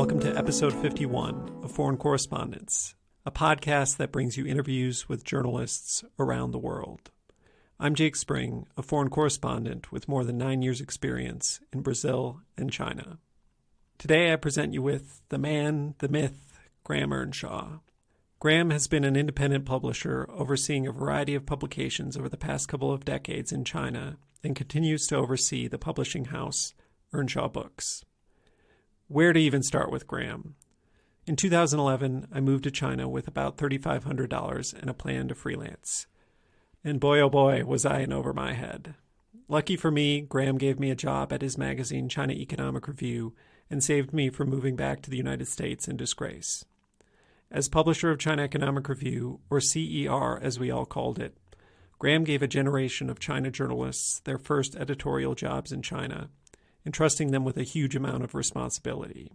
Welcome to episode 51 of Foreign Correspondence, a podcast that brings you interviews with journalists around the world. I'm Jake Spring, a foreign correspondent with more than 9 years' experience in Brazil and China. Today I present you with the man, the myth, Graham Earnshaw. Graham has been an independent publisher overseeing a variety of publications over the past couple of decades in China and continues to oversee the publishing house Earnshaw Books. Where to even start with Graham? In 2011, I moved to China with about $3,500 and a plan to freelance. And boy, oh boy, was I in over my head. Lucky for me, Graham gave me a job at his magazine China Economic Review and saved me from moving back to the United States in disgrace. As publisher of China Economic Review, or CER as we all called it, Graham gave a generation of China journalists their first editorial jobs in China, entrusting them with a huge amount of responsibility.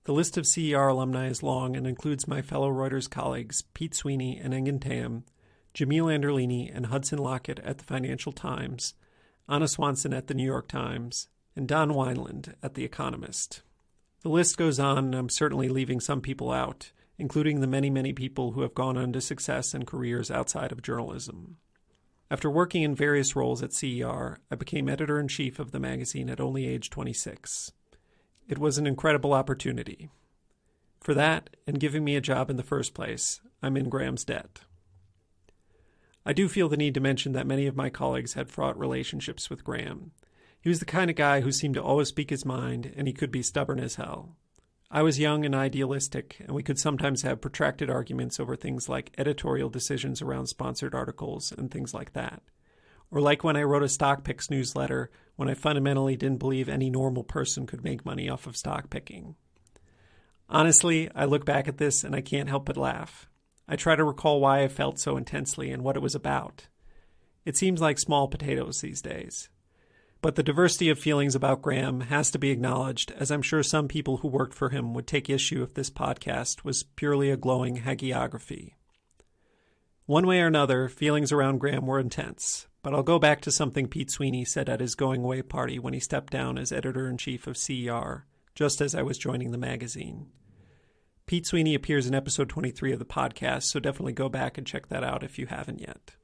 The list of CER alumni is long and includes my fellow Reuters colleagues Pete Sweeney and Engin Tam, Jamil Anderlini and Hudson Lockett at the Financial Times, Anna Swanson at the New York Times, and Don Wineland at The Economist. The list goes on, and I'm certainly leaving some people out, including the many, many people who have gone on to success and careers outside of journalism. After working in various roles at CER, I became editor-in-chief of the magazine at only age 26. It was an incredible opportunity. For that, and giving me a job in the first place, I'm in Graham's debt. I do feel the need to mention that many of my colleagues had fraught relationships with Graham. He was the kind of guy who seemed to always speak his mind, and he could be stubborn as hell. I was young and idealistic, and we could sometimes have protracted arguments over things like editorial decisions around sponsored articles and things like that. Or like when I wrote a stock picks newsletter when I fundamentally didn't believe any normal person could make money off of stock picking. Honestly, I look back at this and I can't help but laugh. I try to recall why I felt so intensely and what it was about. It seems like small potatoes these days. But the diversity of feelings about Graham has to be acknowledged, as I'm sure some people who worked for him would take issue if this podcast was purely a glowing hagiography. One way or another, feelings around Graham were intense, but I'll go back to something Pete Sweeney said at his going-away party when he stepped down as editor-in-chief of CER, just as I was joining the magazine. Pete Sweeney appears in episode 23 of the podcast, so definitely go back and check that out if you haven't yet.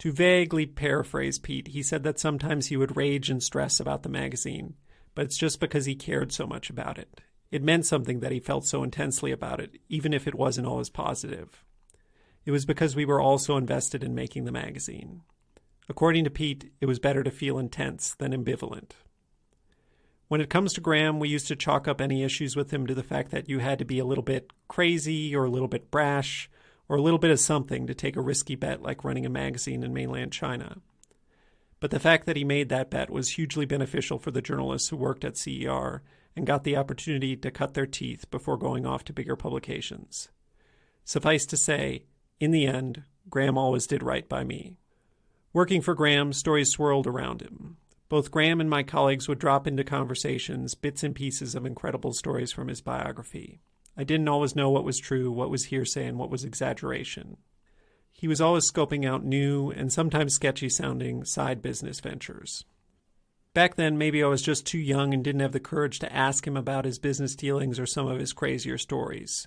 To vaguely paraphrase Pete, he said that sometimes he would rage and stress about the magazine, but it's just because he cared so much about it. It meant something that he felt so intensely about it, even if it wasn't always positive. It was because we were all so invested in making the magazine. According to Pete, it was better to feel intense than ambivalent. When it comes to Graham, we used to chalk up any issues with him to the fact that you had to be a little bit crazy or a little bit brash, or a little bit of something to take a risky bet like running a magazine in mainland China. But the fact that he made that bet was hugely beneficial for the journalists who worked at CER and got the opportunity to cut their teeth before going off to bigger publications. Suffice to say, in the end, Graham always did right by me. Working for Graham, stories swirled around him. Both Graham and my colleagues would drop into conversations bits and pieces of incredible stories from his biography. I didn't always know what was true, what was hearsay, and what was exaggeration. He was always scoping out new and sometimes sketchy-sounding side business ventures. Back then, maybe I was just too young and didn't have the courage to ask him about his business dealings or some of his crazier stories.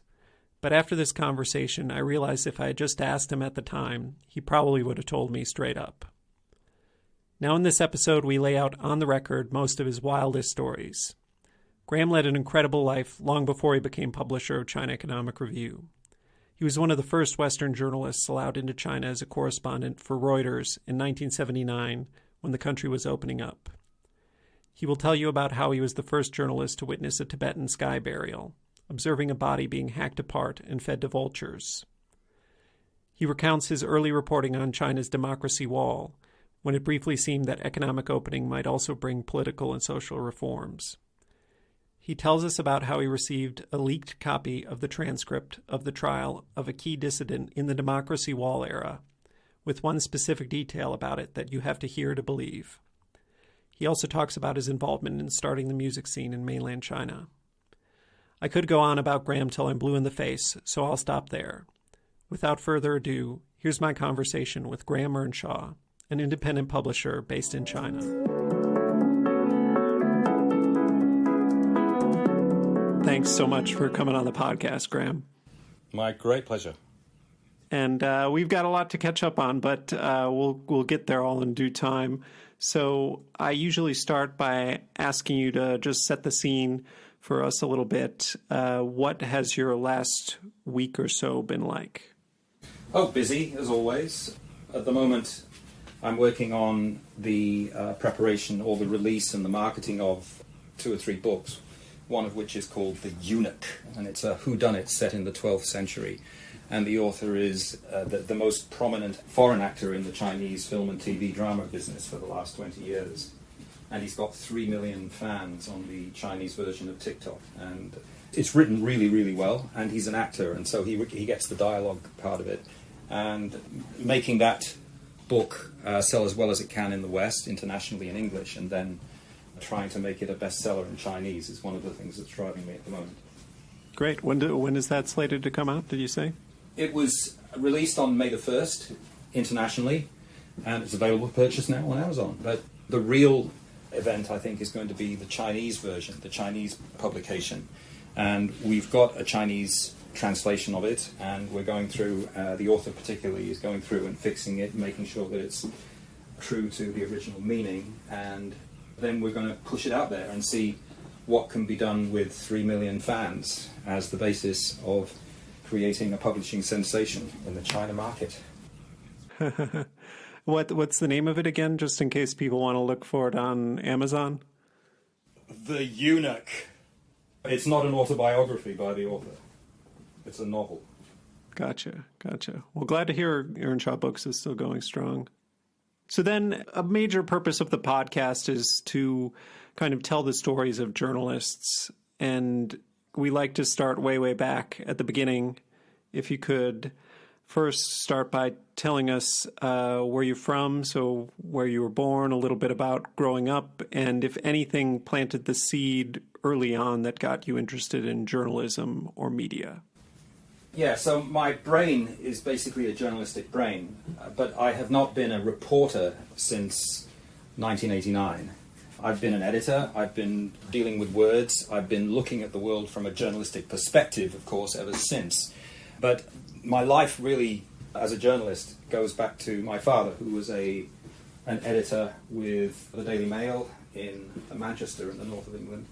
But after this conversation, I realized if I had just asked him at the time, he probably would have told me straight up. Now in this episode, we lay out on the record most of his wildest stories. Graham led an incredible life long before he became publisher of China Economic Review. He was one of the first Western journalists allowed into China as a correspondent for Reuters in 1979 when the country was opening up. He will tell you about how he was the first journalist to witness a Tibetan sky burial, observing a body being hacked apart and fed to vultures. He recounts his early reporting on China's democracy wall, when it briefly seemed that economic opening might also bring political and social reforms. He tells us about how he received a leaked copy of the transcript of the trial of a key dissident in the democracy wall era, with one specific detail about it that you have to hear to believe. He also talks about his involvement in starting the music scene in mainland China. I could go on about Graham till I'm blue in the face, so I'll stop there. Without further ado, here's my conversation with Graham Earnshaw, an independent publisher based in China. Thanks so much for coming on the podcast, Graham. My great pleasure. And we've got a lot to catch up on, but we'll get there all in due time. So I usually start by asking you to just set the scene for us a little bit. What has your last week or so been like? Oh, busy, as always. At the moment, I'm working on the preparation or the release and the marketing of 2 or 3 books, one of which is called The Eunuch, and it's a whodunit set in the 12th century. And the author is the most prominent foreign actor in the Chinese film and TV drama business for the last 20 years. And he's got 3 million fans on the Chinese version of TikTok. And it's written really, really well, and he's an actor, and so he gets the dialogue part of it. And making that book sell as well as it can in the West, internationally in English, and then trying to make it a bestseller in Chinese is one of the things that's driving me at the moment. Great. When is that slated to come out, did you say? It was released on May the 1st internationally, and it's available for purchase now on Amazon. But the real event, I think, is going to be the Chinese version, the Chinese publication. And we've got a Chinese translation of it, and we're going through, the author particularly is going through and fixing it, making sure that it's true to the original meaning. And then we're going to push it out there and see what can be done with 3 million fans as the basis of creating a publishing sensation in the China market. What's the name of it again, just in case people want to look for it on Amazon? The Eunuch. It's not an autobiography by the author. It's a novel. Gotcha. Well, glad to hear Earnshaw Books is still going strong. So then a major purpose of the podcast is to kind of tell the stories of journalists, and we like to start way back at the beginning. If you could first start by telling us where you're from, so where you were born, a little bit about growing up, and if anything planted the seed early on that got you interested in journalism or media. Yeah, so my brain is basically a journalistic brain, but I have not been a reporter since 1989. I've been an editor, I've been dealing with words, I've been looking at the world from a journalistic perspective, of course, ever since. But my life really, as a journalist, goes back to my father, who was an editor with the Daily Mail in Manchester in the north of England,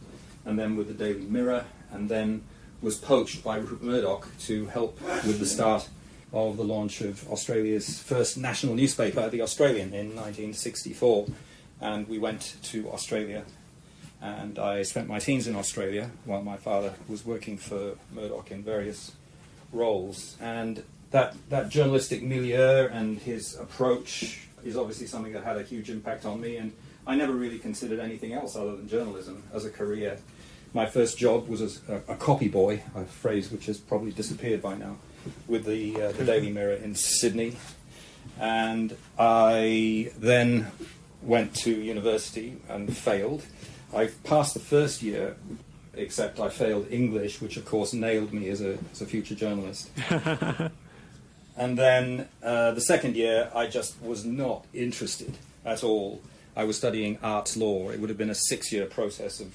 and then with the Daily Mirror, and then was poached by Rupert Murdoch to help with the start of the launch of Australia's first national newspaper, The Australian, in 1964. And we went to Australia, and I spent my teens in Australia while my father was working for Murdoch in various roles. And that journalistic milieu and his approach is obviously something that had a huge impact on me, and I never really considered anything else other than journalism as a career. My first job was as a copy boy, a phrase which has probably disappeared by now, with the Daily Mirror in Sydney. And I then went to university and failed. I passed the first year, except I failed English, which of course nailed me as a future journalist. And then the second year, I just was not interested at all. I was studying arts law. It would have been a 6-year process of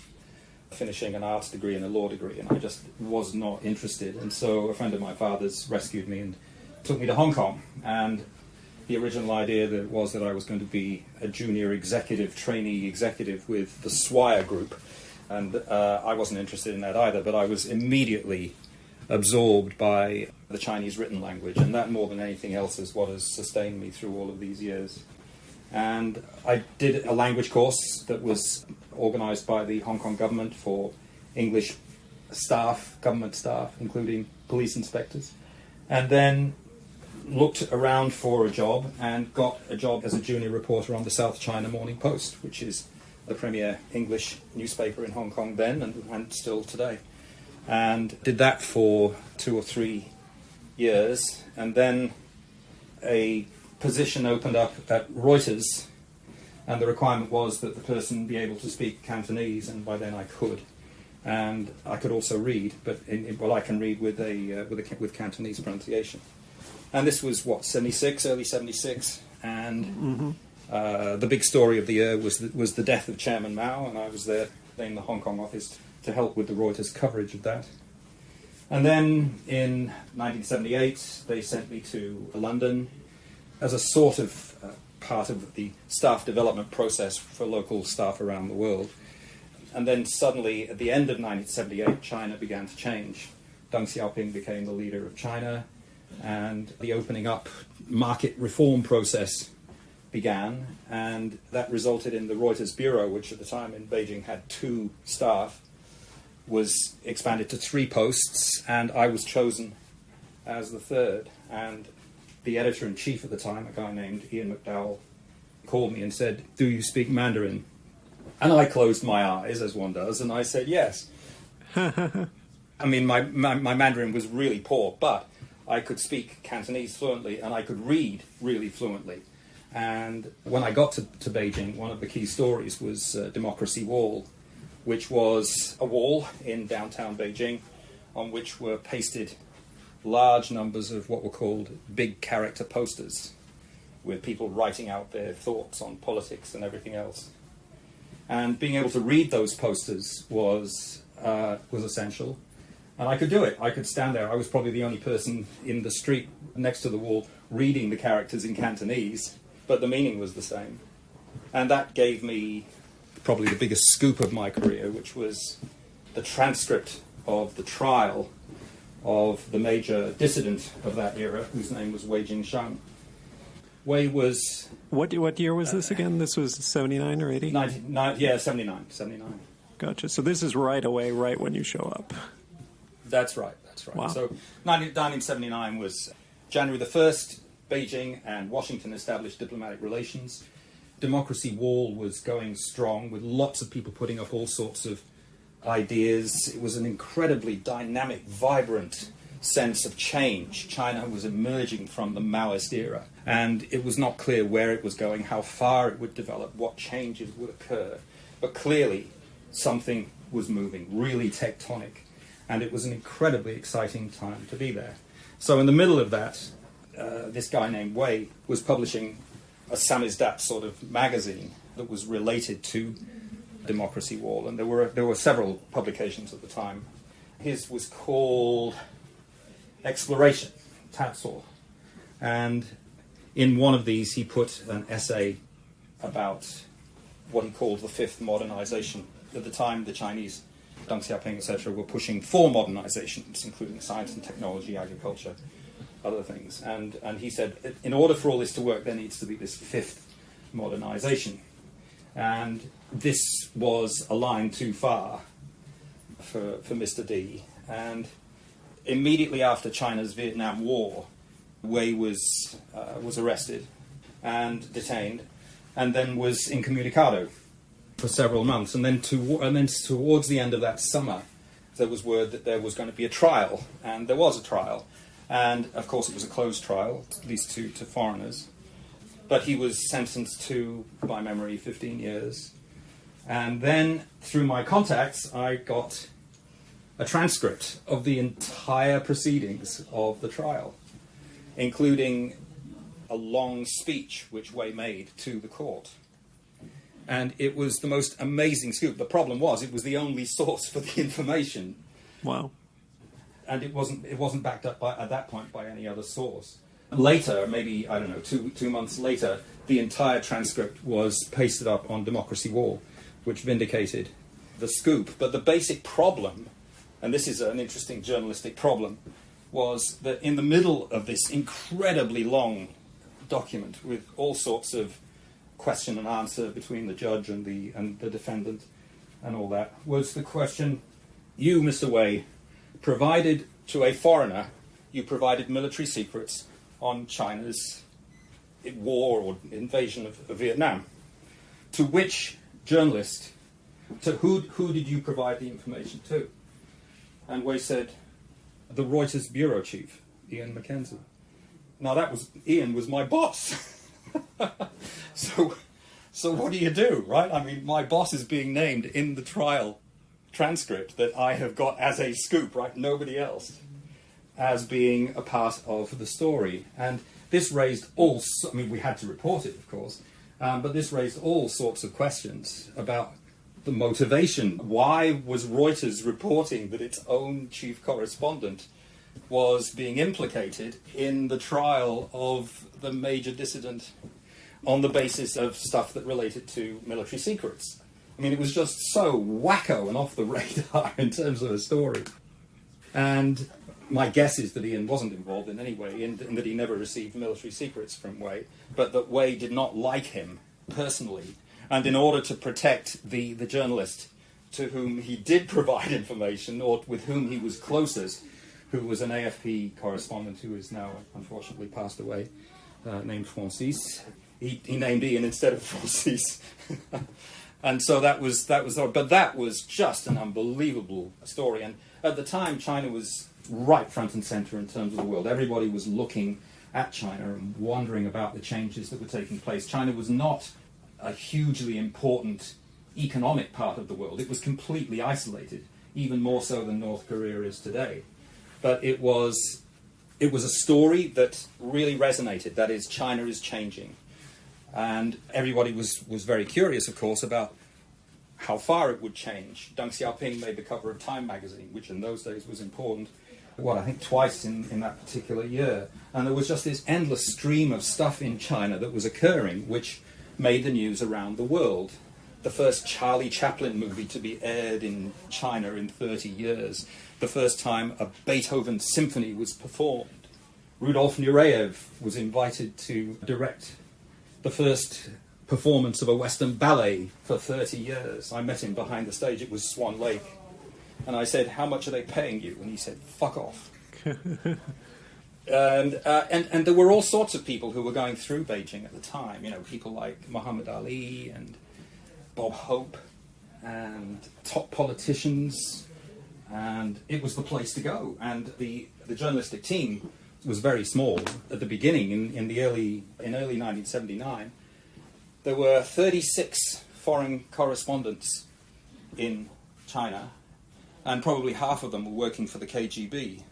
finishing an arts degree and a law degree, and I just was not interested. And so a friend of my father's rescued me and took me to Hong Kong. And the original idea was that I was going to be a junior trainee executive with the Swire Group, and I wasn't interested in that either, but I was immediately absorbed by the Chinese written language, and that more than anything else is what has sustained me through all of these years. And I did a language course that was organised by the Hong Kong government for English staff, government staff, including police inspectors, and then looked around for a job and got a job as a junior reporter on the South China Morning Post, which is the premier English newspaper in Hong Kong then and still today. And did that for 2 or 3 years, and then a position opened up at Reuters, and the requirement was that the person be able to speak Cantonese, and by then I could. And I could also read, but I can read with Cantonese pronunciation. And this was, early 76, and the big story of the year was the death of Chairman Mao, and I was there in the Hong Kong office to help with the Reuters coverage of that. And then in 1978, they sent me to London as a sort of part of the staff development process for local staff around the world. And then suddenly, at the end of 1978, China began to change. Deng Xiaoping became the leader of China, and the opening up market reform process began, and that resulted in the Reuters bureau, which at the time in Beijing had 2 staff, was expanded to 3 posts, and I was chosen as the 3rd. And the editor-in-chief at the time, a guy named Ian McDowell, called me and said, "Do you speak Mandarin?" And I closed my eyes, as one does, and I said yes. I mean, my Mandarin was really poor, but I could speak Cantonese fluently, and I could read really fluently. And when I got to Beijing, one of the key stories was Democracy Wall, which was a wall in downtown Beijing on which were pasted large numbers of what were called big character posters, with people writing out their thoughts on politics and everything else. And being able to read those posters was essential. And I could do it. I could stand there. I was probably the only person in the street next to the wall reading the characters in Cantonese, but the meaning was the same. And that gave me probably the biggest scoop of my career, which was the transcript of the trial of the major dissident of that era, whose name was Wei Jingsheng. Wei was... What year was this again? This was 79 or 80? 79. Gotcha. So this is right away, right when you show up. That's right. Wow. So 1979 was January the 1st, Beijing and Washington established diplomatic relations. Democracy Wall was going strong, with lots of people putting up all sorts of ideas. It was an incredibly dynamic, vibrant sense of change. China was emerging from the Maoist era, and it was not clear where it was going, how far it would develop, what changes would occur. But clearly, something was moving, really tectonic, and it was an incredibly exciting time to be there. So in the middle of that, this guy named Wei was publishing a samizdat sort of magazine that was related to Democracy Wall, and there were several publications at the time. His was called Exploration, Tatsor, and in one of these he put an essay about what he called the fifth modernization. At the time, the Chinese, Deng Xiaoping, etc., were pushing 4 modernizations, including science and technology, agriculture, other things. And he said, in order for all this to work, there needs to be this 5th modernization. And this was a line too far for Mr. D. And immediately after China's Vietnam War, Wei was arrested and detained, and then was incommunicado for several months. And then towards the end of that summer, there was word that there was going to be a trial, and there was a trial. And of course, it was a closed trial, at least to foreigners. But he was sentenced to, by memory, 15 years. And then, through my contacts, I got a transcript of the entire proceedings of the trial, including a long speech which Wei made to the court. And it was the most amazing scoop. The problem was, it was the only source for the information. Wow. And it wasn't backed up at that point by any other source. Later, maybe, I don't know, two months later, the entire transcript was pasted up on Democracy Wall, which vindicated the scoop. But the basic problem, and this is an interesting journalistic problem, was that in the middle of this incredibly long document with all sorts of question and answer between the judge and the defendant and all that, was the question, you, Mr. Wei, provided to a foreigner, you provided military secrets on China's war or invasion of Vietnam. To which journalist, to who did you provide the information to? And Wei said, the Reuters bureau chief, Ian Mackenzie. Now Ian was my boss. So what do you do, right? I mean, my boss is being named in the trial transcript that I have got as a scoop, right? Nobody else, as being a part of the story. And this raised we had to report it, of course, but this raised all sorts of questions about the motivation. Why was Reuters reporting that its own chief correspondent was being implicated in the trial of the major dissident on the basis of stuff that related to military secrets? I mean, it was just so wacko and off the radar in terms of a story. And my guess is that Ian wasn't involved in any way, in that he never received military secrets from Wei, but that Wei did not like him personally. And in order to protect the journalist to whom he did provide information, or with whom he was closest, who was an AFP correspondent who is now unfortunately passed away, named Francis, he named Ian instead of Francis. And so that was, but that was just an unbelievable story. And at the time, China was right front and center in terms of the world. Everybody was looking at China and wondering about the changes that were taking place. China was not a hugely important economic part of the world. It was completely isolated, even more so than North Korea is today. But it was a story that really resonated. That is, China is changing. And everybody was very curious, of course, about how far it would change. Deng Xiaoping made the cover of Time magazine, which in those days was important, I think twice in that particular year. And there was just this endless stream of stuff in China that was occurring, which made the news around the world. The first Charlie Chaplin movie to be aired in China in 30 years. The first time a Beethoven symphony was performed. Rudolf Nureyev was invited to direct the first performance of a Western ballet for 30 years. I met him behind the stage. It was Swan Lake. And I said, "How much are they paying you?" And he said, "Fuck off." And there were all sorts of people who were going through Beijing at the time. You know, people like Muhammad Ali and Bob Hope and top politicians. And it was the place to go. And the journalistic team was very small at the beginning. In early 1979, there were 36 foreign correspondents in China, and probably half of them were working for the KGB.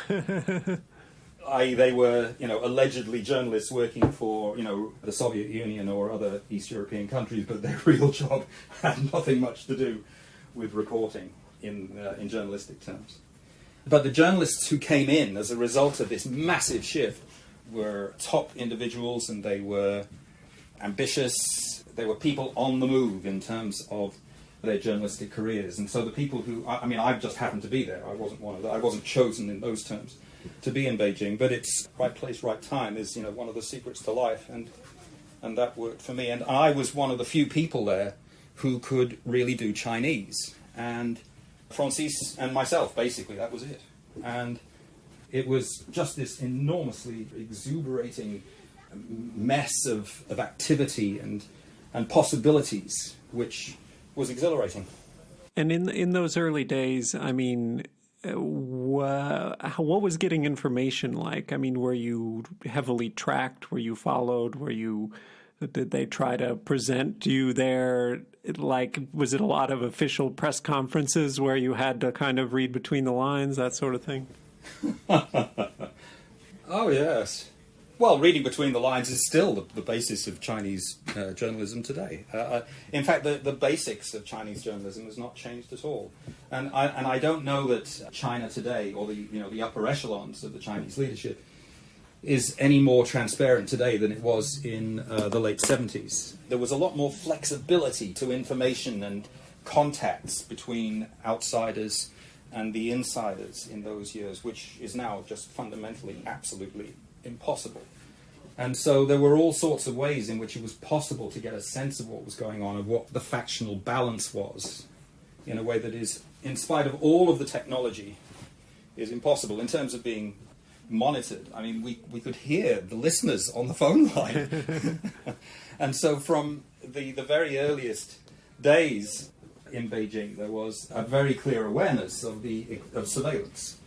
They were, allegedly journalists working for, the Soviet Union or other East European countries, but their real job had nothing much to do with reporting in journalistic terms. But the journalists who came in as a result of this massive shift were top individuals, and they were ambitious. They were people on the move in terms of their journalistic careers. And so the people who, I just happened to be there. I wasn't one of them. I wasn't chosen in those terms to be in Beijing, but it's right place, right time is, one of the secrets to life, and that worked for me. And I was one of the few people there who could really do Chinese. And Francis and myself, basically, that was it. And it was just this enormously exuberating mess of activity and possibilities, which was exhilarating. And in those early days, what was getting information like? Were you heavily tracked? Were you followed? Did they try to present you there? Was it a lot of official press conferences where you had to kind of read between the lines, that sort of thing? Oh, yes. Well, reading between the lines is still the basis of Chinese journalism today. In fact, the basics of Chinese journalism has not changed at all. And I don't know that China today, or the upper echelons of the Chinese leadership, is any more transparent today than it was in the late 70s. There was a lot more flexibility to information and contacts between outsiders and the insiders in those years, which is now just fundamentally, absolutely impossible. And so there were all sorts of ways in which it was possible to get a sense of what was going on, of what the factional balance was, in a way that is, in spite of all of the technology, is impossible in terms of being monitored. We could hear the listeners on the phone line. And so from the very earliest days in Beijing, there was a very clear awareness of surveillance.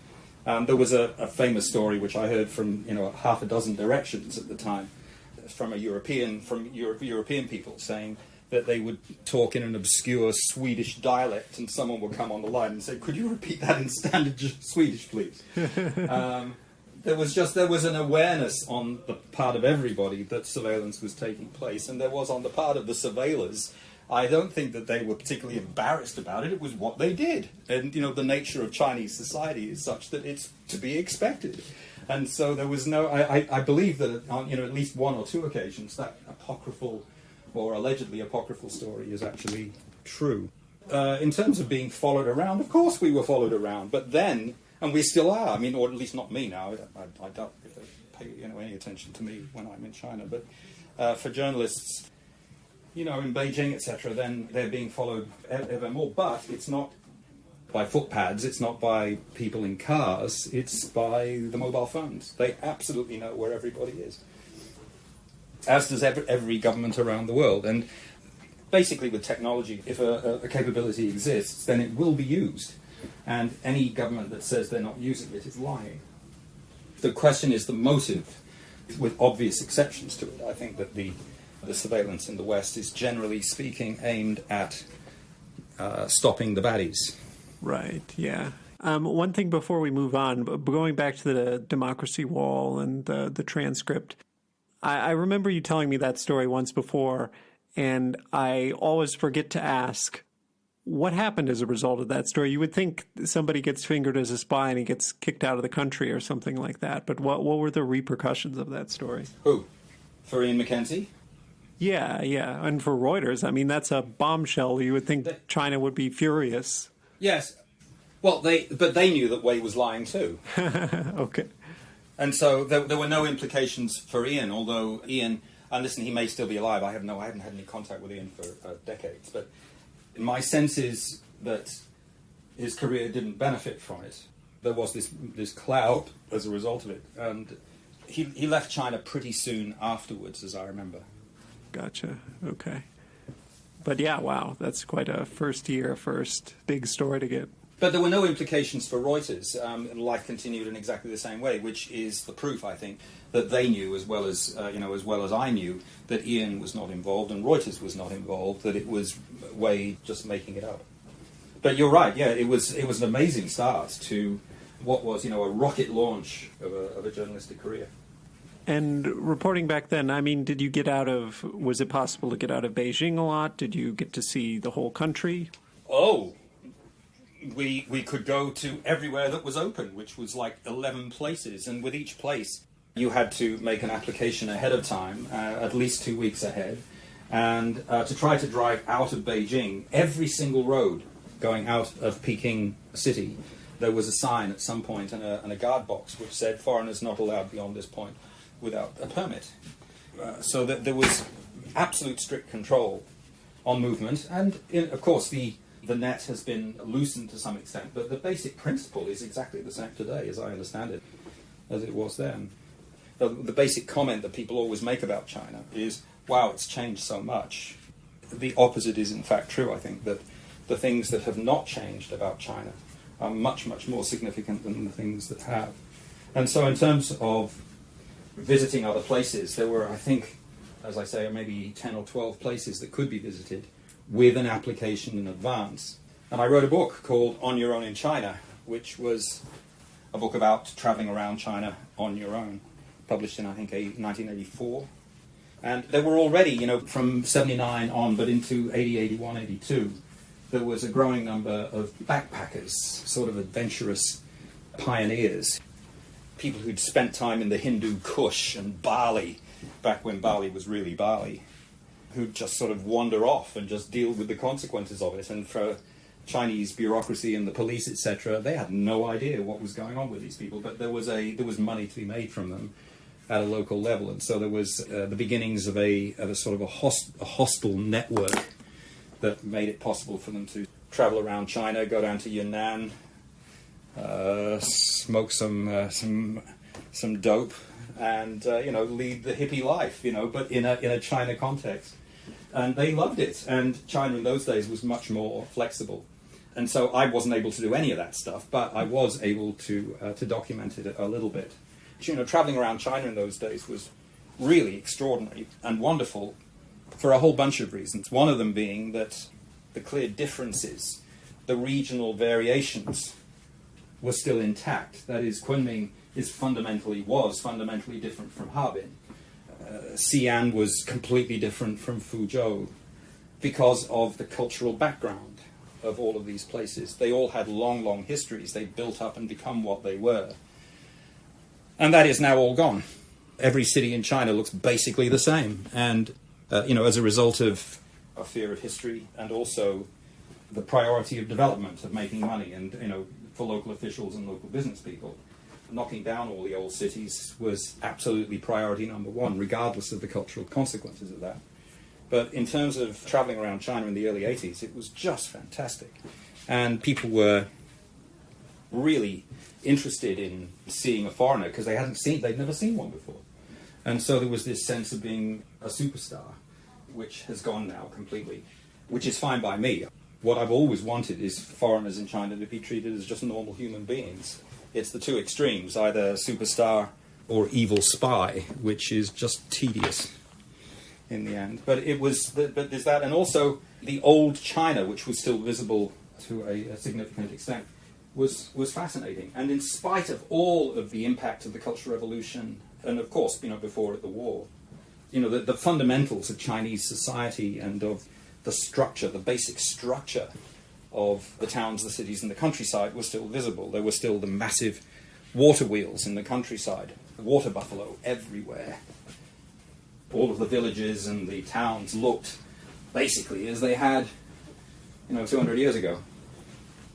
There was a famous story which I heard from half a dozen directions at the time, from European people saying that they would talk in an obscure Swedish dialect, and someone would come on the line and say, "Could you repeat that in standard Swedish, please?" There was an awareness on the part of everybody that surveillance was taking place, and there was on the part of the surveillors I don't think that they were particularly embarrassed about it. It was what they did. And, the nature of Chinese society is such that it's to be expected. And so there was no... I believe that on, at least one or two occasions, that apocryphal or allegedly apocryphal story is actually true. In terms of being followed around, of course we were followed around. But then, and we still are, or at least not me now. I doubt if they pay any attention to me when I'm in China. But for journalists... in Beijing, etc., then they're being followed ever more. But it's not by footpads, it's not by people in cars, it's by the mobile phones. They absolutely know where everybody is. As does every government around the world. And basically with technology, if a capability exists, then it will be used. And any government that says they're not using it is lying. The question is the motive, with obvious exceptions to it. I think that the surveillance in the West is generally speaking aimed at stopping the baddies. Right, yeah. One thing before we move on, going back to the democracy wall and the transcript, I remember you telling me that story once before, and I always forget to ask, what happened as a result of that story? You would think somebody gets fingered as a spy and he gets kicked out of the country or something like that, but what were the repercussions of that story? Who? For Ian McKenzie? Yeah, and for Reuters, that's a bombshell. You would think China would be furious. Yes. Well, but they knew that Wei was lying too. Okay. And so there were no implications for Ian, although Ian, and listen, he may still be alive. I haven't had any contact with Ian for decades, but my sense is that his career didn't benefit from it. There was this cloud as a result of it, and he left China pretty soon afterwards, as I remember. Gotcha. Okay. But yeah, wow, that's quite a first big story to get. But there were no implications for Reuters. Life continued in exactly the same way, which is the proof, I think, that they knew as well as I knew that Ian was not involved and Reuters was not involved. That it was Wei just making it up. But you're right. Yeah, it was an amazing start to what was a rocket launch of a journalistic career. And reporting back then, did you was it possible to get out of Beijing a lot? Did you get to see the whole country? Oh, we could go to everywhere that was open, which was like 11 places. And with each place, you had to make an application ahead of time, at least 2 weeks ahead. And to try to drive out of Beijing, every single road going out of Peking city, there was a sign at some point and a guard box which said foreigners not allowed beyond this point without a permit. So that there was absolute strict control on movement. And, of course, the net has been loosened to some extent, but the basic principle is exactly the same today, as I understand it, as it was then. The basic comment that people always make about China is, wow, it's changed so much. The opposite is, in fact, true, I think, that the things that have not changed about China are much, much more significant than the things that have. And so in terms of visiting other places, there were, I think, as I say, maybe 10 or 12 places that could be visited with an application in advance. And I wrote a book called On Your Own in China, which was a book about traveling around China on your own, published in, I think, 1984. And there were already, from 79 on, but into 80, 81, 82, there was a growing number of backpackers, sort of adventurous pioneers, people who'd spent time in the Hindu Kush and Bali, back when Bali was really Bali, who'd just sort of wander off and just deal with the consequences of it. And for Chinese bureaucracy and the police, etc., they had no idea what was going on with these people, but there was money to be made from them at a local level. And so there was the beginnings of a sort of a hostile network that made it possible for them to travel around China, go down to Yunnan, smoke some dope, and lead the hippie life, but in a China context. And they loved it. And China in those days was much more flexible. And so I wasn't able to do any of that stuff, but I was able to document it a little bit. Traveling around China in those days was really extraordinary and wonderful for a whole bunch of reasons. One of them being that the clear differences, the regional variations, were still intact. That is, Kunming was fundamentally different from Harbin. Xi'an was completely different from Fuzhou. because of the cultural background of all of these places. They all had long, long histories. They built up and become what they were. And that is now all gone. Every city in China looks basically the same. And, as a result of a fear of history and also the priority of development, of making money, and, for local officials and local business people, knocking down all the old cities was absolutely priority number one, regardless of the cultural consequences of that. But in terms of traveling around China in the early 80s, it was just fantastic. And people were really interested in seeing a foreigner because they'd never seen one before. And so there was this sense of being a superstar, which has gone now completely, which is fine by me. What I've always wanted is foreigners in China to be treated as just normal human beings. It's the two extremes, either superstar or evil spy, which is just tedious in the end. But but there's that, and also the old China, which was still visible to a significant extent, was fascinating. And in spite of all of the impact of the Cultural Revolution, and of course, before the war, the fundamentals of Chinese society and of the structure, the basic structure of the towns, the cities, and the countryside were still visible. There were still the massive water wheels in the countryside, the water buffalo everywhere. All of the villages and the towns looked basically as they had, 200 years ago.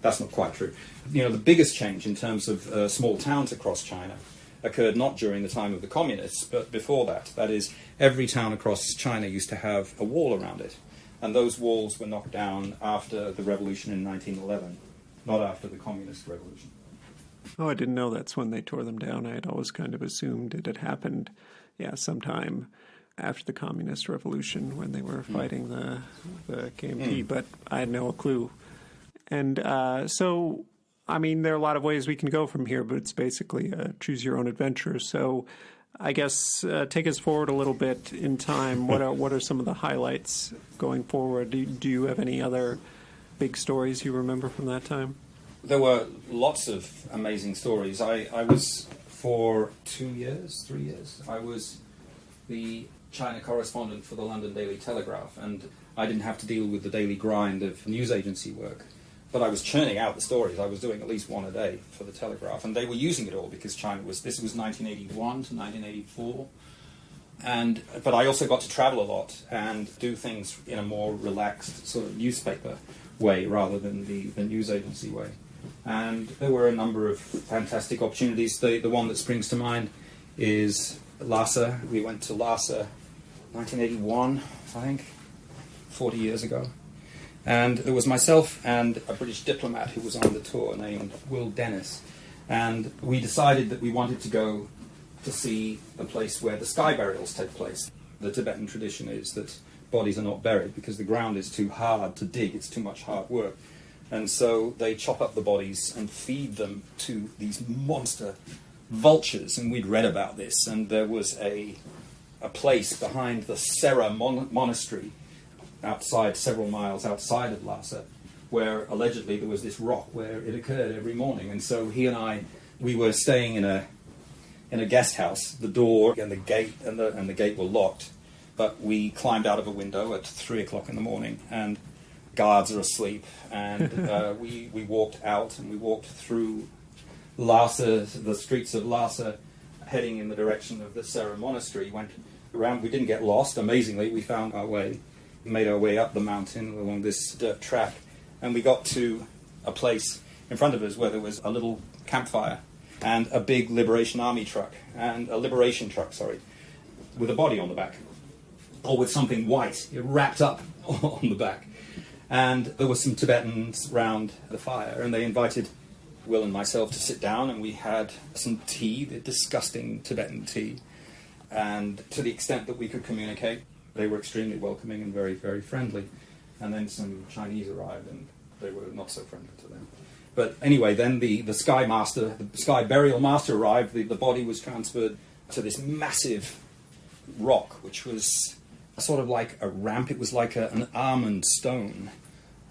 That's not quite true. The biggest change in terms of small towns across China occurred not during the time of the communists, but before that. That is, every town across China used to have a wall around it. And those walls were knocked down after the revolution in 1911, not after the communist revolution. Oh, I didn't know that's when they tore them down. I had always kind of assumed it had happened, sometime after the communist revolution when they were fighting the KMT, but I had no clue. And there are a lot of ways we can go from here, but it's basically a choose-your-own adventure. So I guess take us forward a little bit in time. What are some of the highlights going forward? Do you have any other big stories you remember from that time? There were lots of amazing stories. I was, for 3 years, I was the China correspondent for the London Daily Telegraph, and I didn't have to deal with the daily grind of news agency work. But I was churning out the stories. I was doing at least one a day for the Telegraph, and they were using it all because this was 1981 to 1984. But I also got to travel a lot and do things in a more relaxed sort of newspaper way rather than the news agency way. And there were a number of fantastic opportunities. The one that springs to mind is Lhasa. We went to Lhasa 1981, I think, 40 years ago. And there was myself and a British diplomat who was on the tour named Will Dennis. And we decided that we wanted to go to see the place where the sky burials take place. The Tibetan tradition is that bodies are not buried because the ground is too hard to dig, it's too much hard work. And so they chop up the bodies and feed them to these monster vultures. And we'd read about this, and there was a place behind the Sera monastery several miles outside of Lhasa, where allegedly there was this rock where it occurred every morning. And so he and I, we were staying in a guest house. The door and the gate and the gate were locked, but we climbed out of a window at 3 o'clock in the morning, and guards are asleep, and we walked out and we walked through Lhasa, the streets of Lhasa, heading in the direction of the Sera monastery. Went around. We didn't get lost. Amazingly, we found our way. Made our way up the mountain along this dirt track, and we got to a place in front of us where there was a little campfire and a big Liberation truck, with a body on the back, or with something white wrapped up on the back. And there were some Tibetans round the fire, and they invited Will and myself to sit down, and we had some tea, the disgusting Tibetan tea, and to the extent that we could communicate, they were extremely welcoming and very, very friendly. And then some Chinese arrived, and they were not so friendly to them. But anyway, then the sky burial master arrived. The body was transferred to this massive rock, which was sort of like a ramp. It was like an almond stone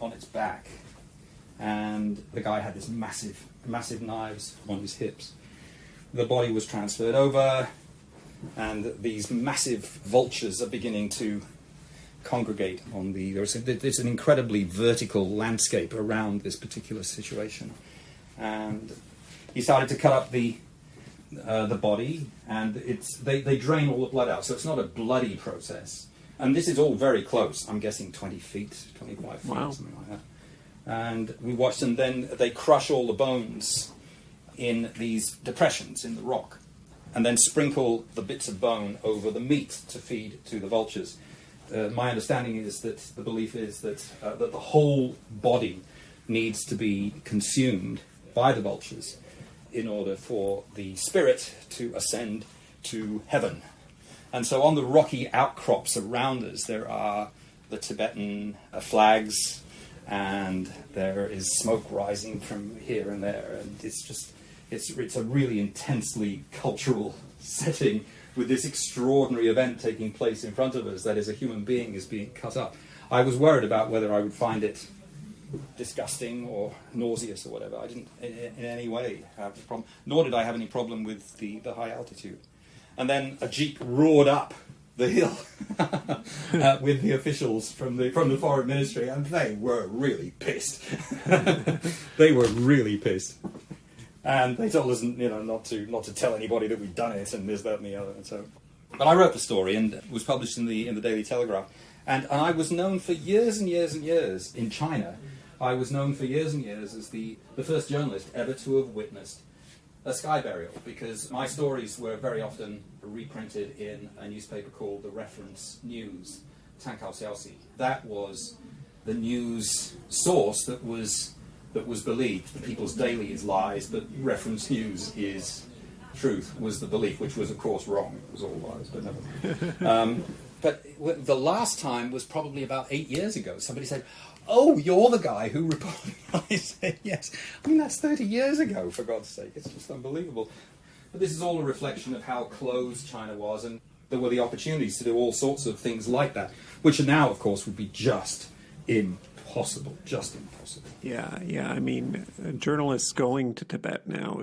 on its back. And the guy had this massive knives on his hips. The body was transferred over, and these massive vultures are beginning to congregate on there's an incredibly vertical landscape around this particular situation. And he started to cut up the body, and they drain all the blood out, so it's not a bloody process. And this is all very close. I'm guessing 20 feet, 25 feet, wow. something like that. And we watched them. Then they crush all the bones in these depressions in the rock, and then sprinkle the bits of bone over the meat to feed to the vultures. My understanding is that the belief is that the whole body needs to be consumed by the vultures in order for the spirit to ascend to heaven. And so on the rocky outcrops around us, there are the Tibetan flags, and there is smoke rising from here and there, and it's a really intensely cultural setting with this extraordinary event taking place in front of us, that is, a human being is being cut up. I was worried about whether I would find it disgusting or nauseous or whatever. I didn't in any way have a problem, nor did I have any problem with the high altitude. And then a jeep roared up the hill with the officials from the foreign ministry, and they were really pissed. They were really pissed. And they told us, not to tell anybody that we'd done it, and this, that, and the other. And so, but I wrote the story, and it was published in the Daily Telegraph. And I was known for years and years and years in China. I was known for years and years as the first journalist ever to have witnessed a sky burial, because my stories were very often reprinted in a newspaper called the Reference News, Tankao Xiaoxi. That was the news source that was believed. The People's Daily is lies, but Reference News is truth, was the belief, which was, of course, wrong. It was all lies, but never. But the last time was probably about 8 years ago. Somebody said, "Oh, you're the guy who reported." I said, "Yes." I mean, that's 30 years ago, for God's sake. It's just unbelievable. But this is all a reflection of how closed China was, and there were the opportunities to do all sorts of things like that, which now, of course, would be just impossible. Just impossible. Yeah. I mean, journalists going to Tibet now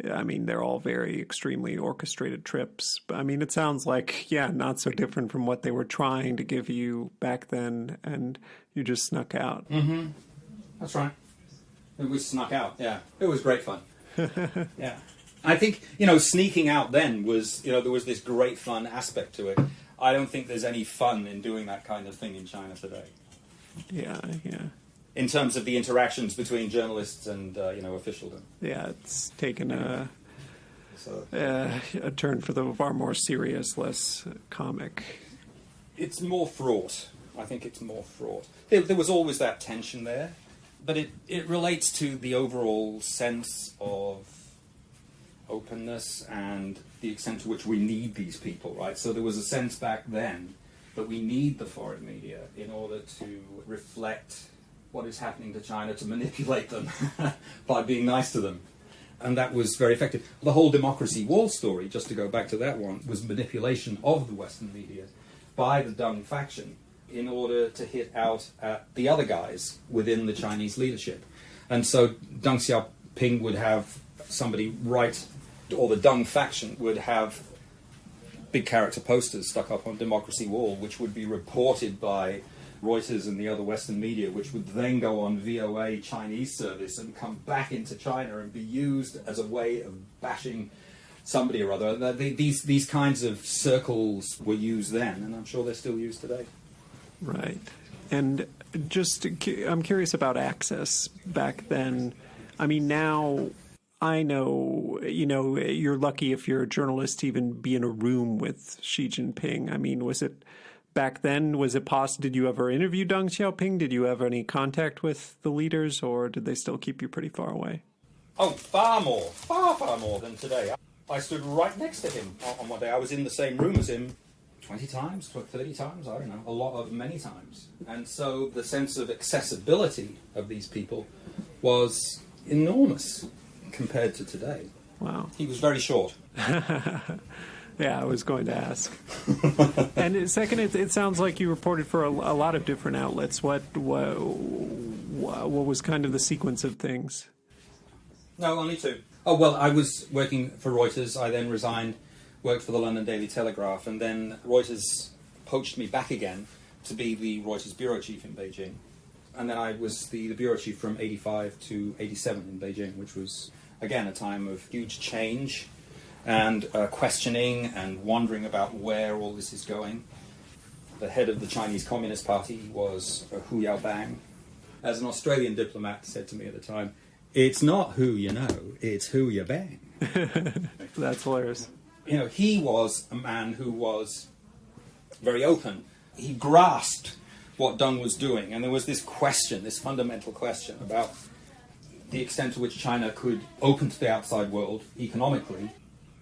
they're all very extremely orchestrated trips. I mean, it sounds like, not so different from what they were trying to give you back then, and you just snuck out. Mm-hmm. That's right. We snuck out, yeah. It was great fun. Yeah. I think, sneaking out then was, there was this great fun aspect to it. I don't think there's any fun in doing that kind of thing in China today. Yeah. In terms of the interactions between journalists and, officialdom. Yeah, it's taken a turn for the far more serious, less comic. It's more fraught. I think it's more fraught. There was always that tension there, but it relates to the overall sense of openness and the extent to which we need these people, right? So there was a sense back then that we need the foreign media in order to reflect what is happening to China, to manipulate them by being nice to them. And that was very effective. The whole democracy wall story, just to go back to that one, was manipulation of the Western media by the Deng faction in order to hit out at the other guys within the Chinese leadership. And so Deng Xiaoping would have somebody write, or the Deng faction would have big character posters stuck up on Democracy Wall, which would be reported by Reuters and the other Western media, which would then go on VOA Chinese service and come back into China and be used as a way of bashing somebody or other. These kinds of circles were used then, and I'm sure they're still used today. Right. And I'm curious about access back then. I mean, now I know, you're lucky if you're a journalist to even be in a room with Xi Jinping. I mean, back then, was it possible? Did you ever interview Deng Xiaoping? Did you have any contact with the leaders, or did they still keep you pretty far away? Oh, far more than today. I stood right next to him on one day. I was in the same room as him 20 times, 30 times, I don't know, many times. And so the sense of accessibility of these people was enormous compared to today. Wow. He was very short. Yeah, I was going to ask. And second, it sounds like you reported for a lot of different outlets. What was kind of the sequence of things? No, only two. Oh, well, I was working for Reuters. I then resigned, worked for the London Daily Telegraph, and then Reuters poached me back again to be the Reuters bureau chief in Beijing. And then I was the bureau chief from 85 to 87 in Beijing, which was, again, a time of huge change and questioning and wondering about where all this is going. The head of the Chinese Communist Party was Hu Yaobang. As an Australian diplomat said to me at the time, "It's not who you know, it's who you bang." That's hilarious. You know, he was a man who was very open. He grasped what Deng was doing, and there was this question, this fundamental question about the extent to which China could open to the outside world economically,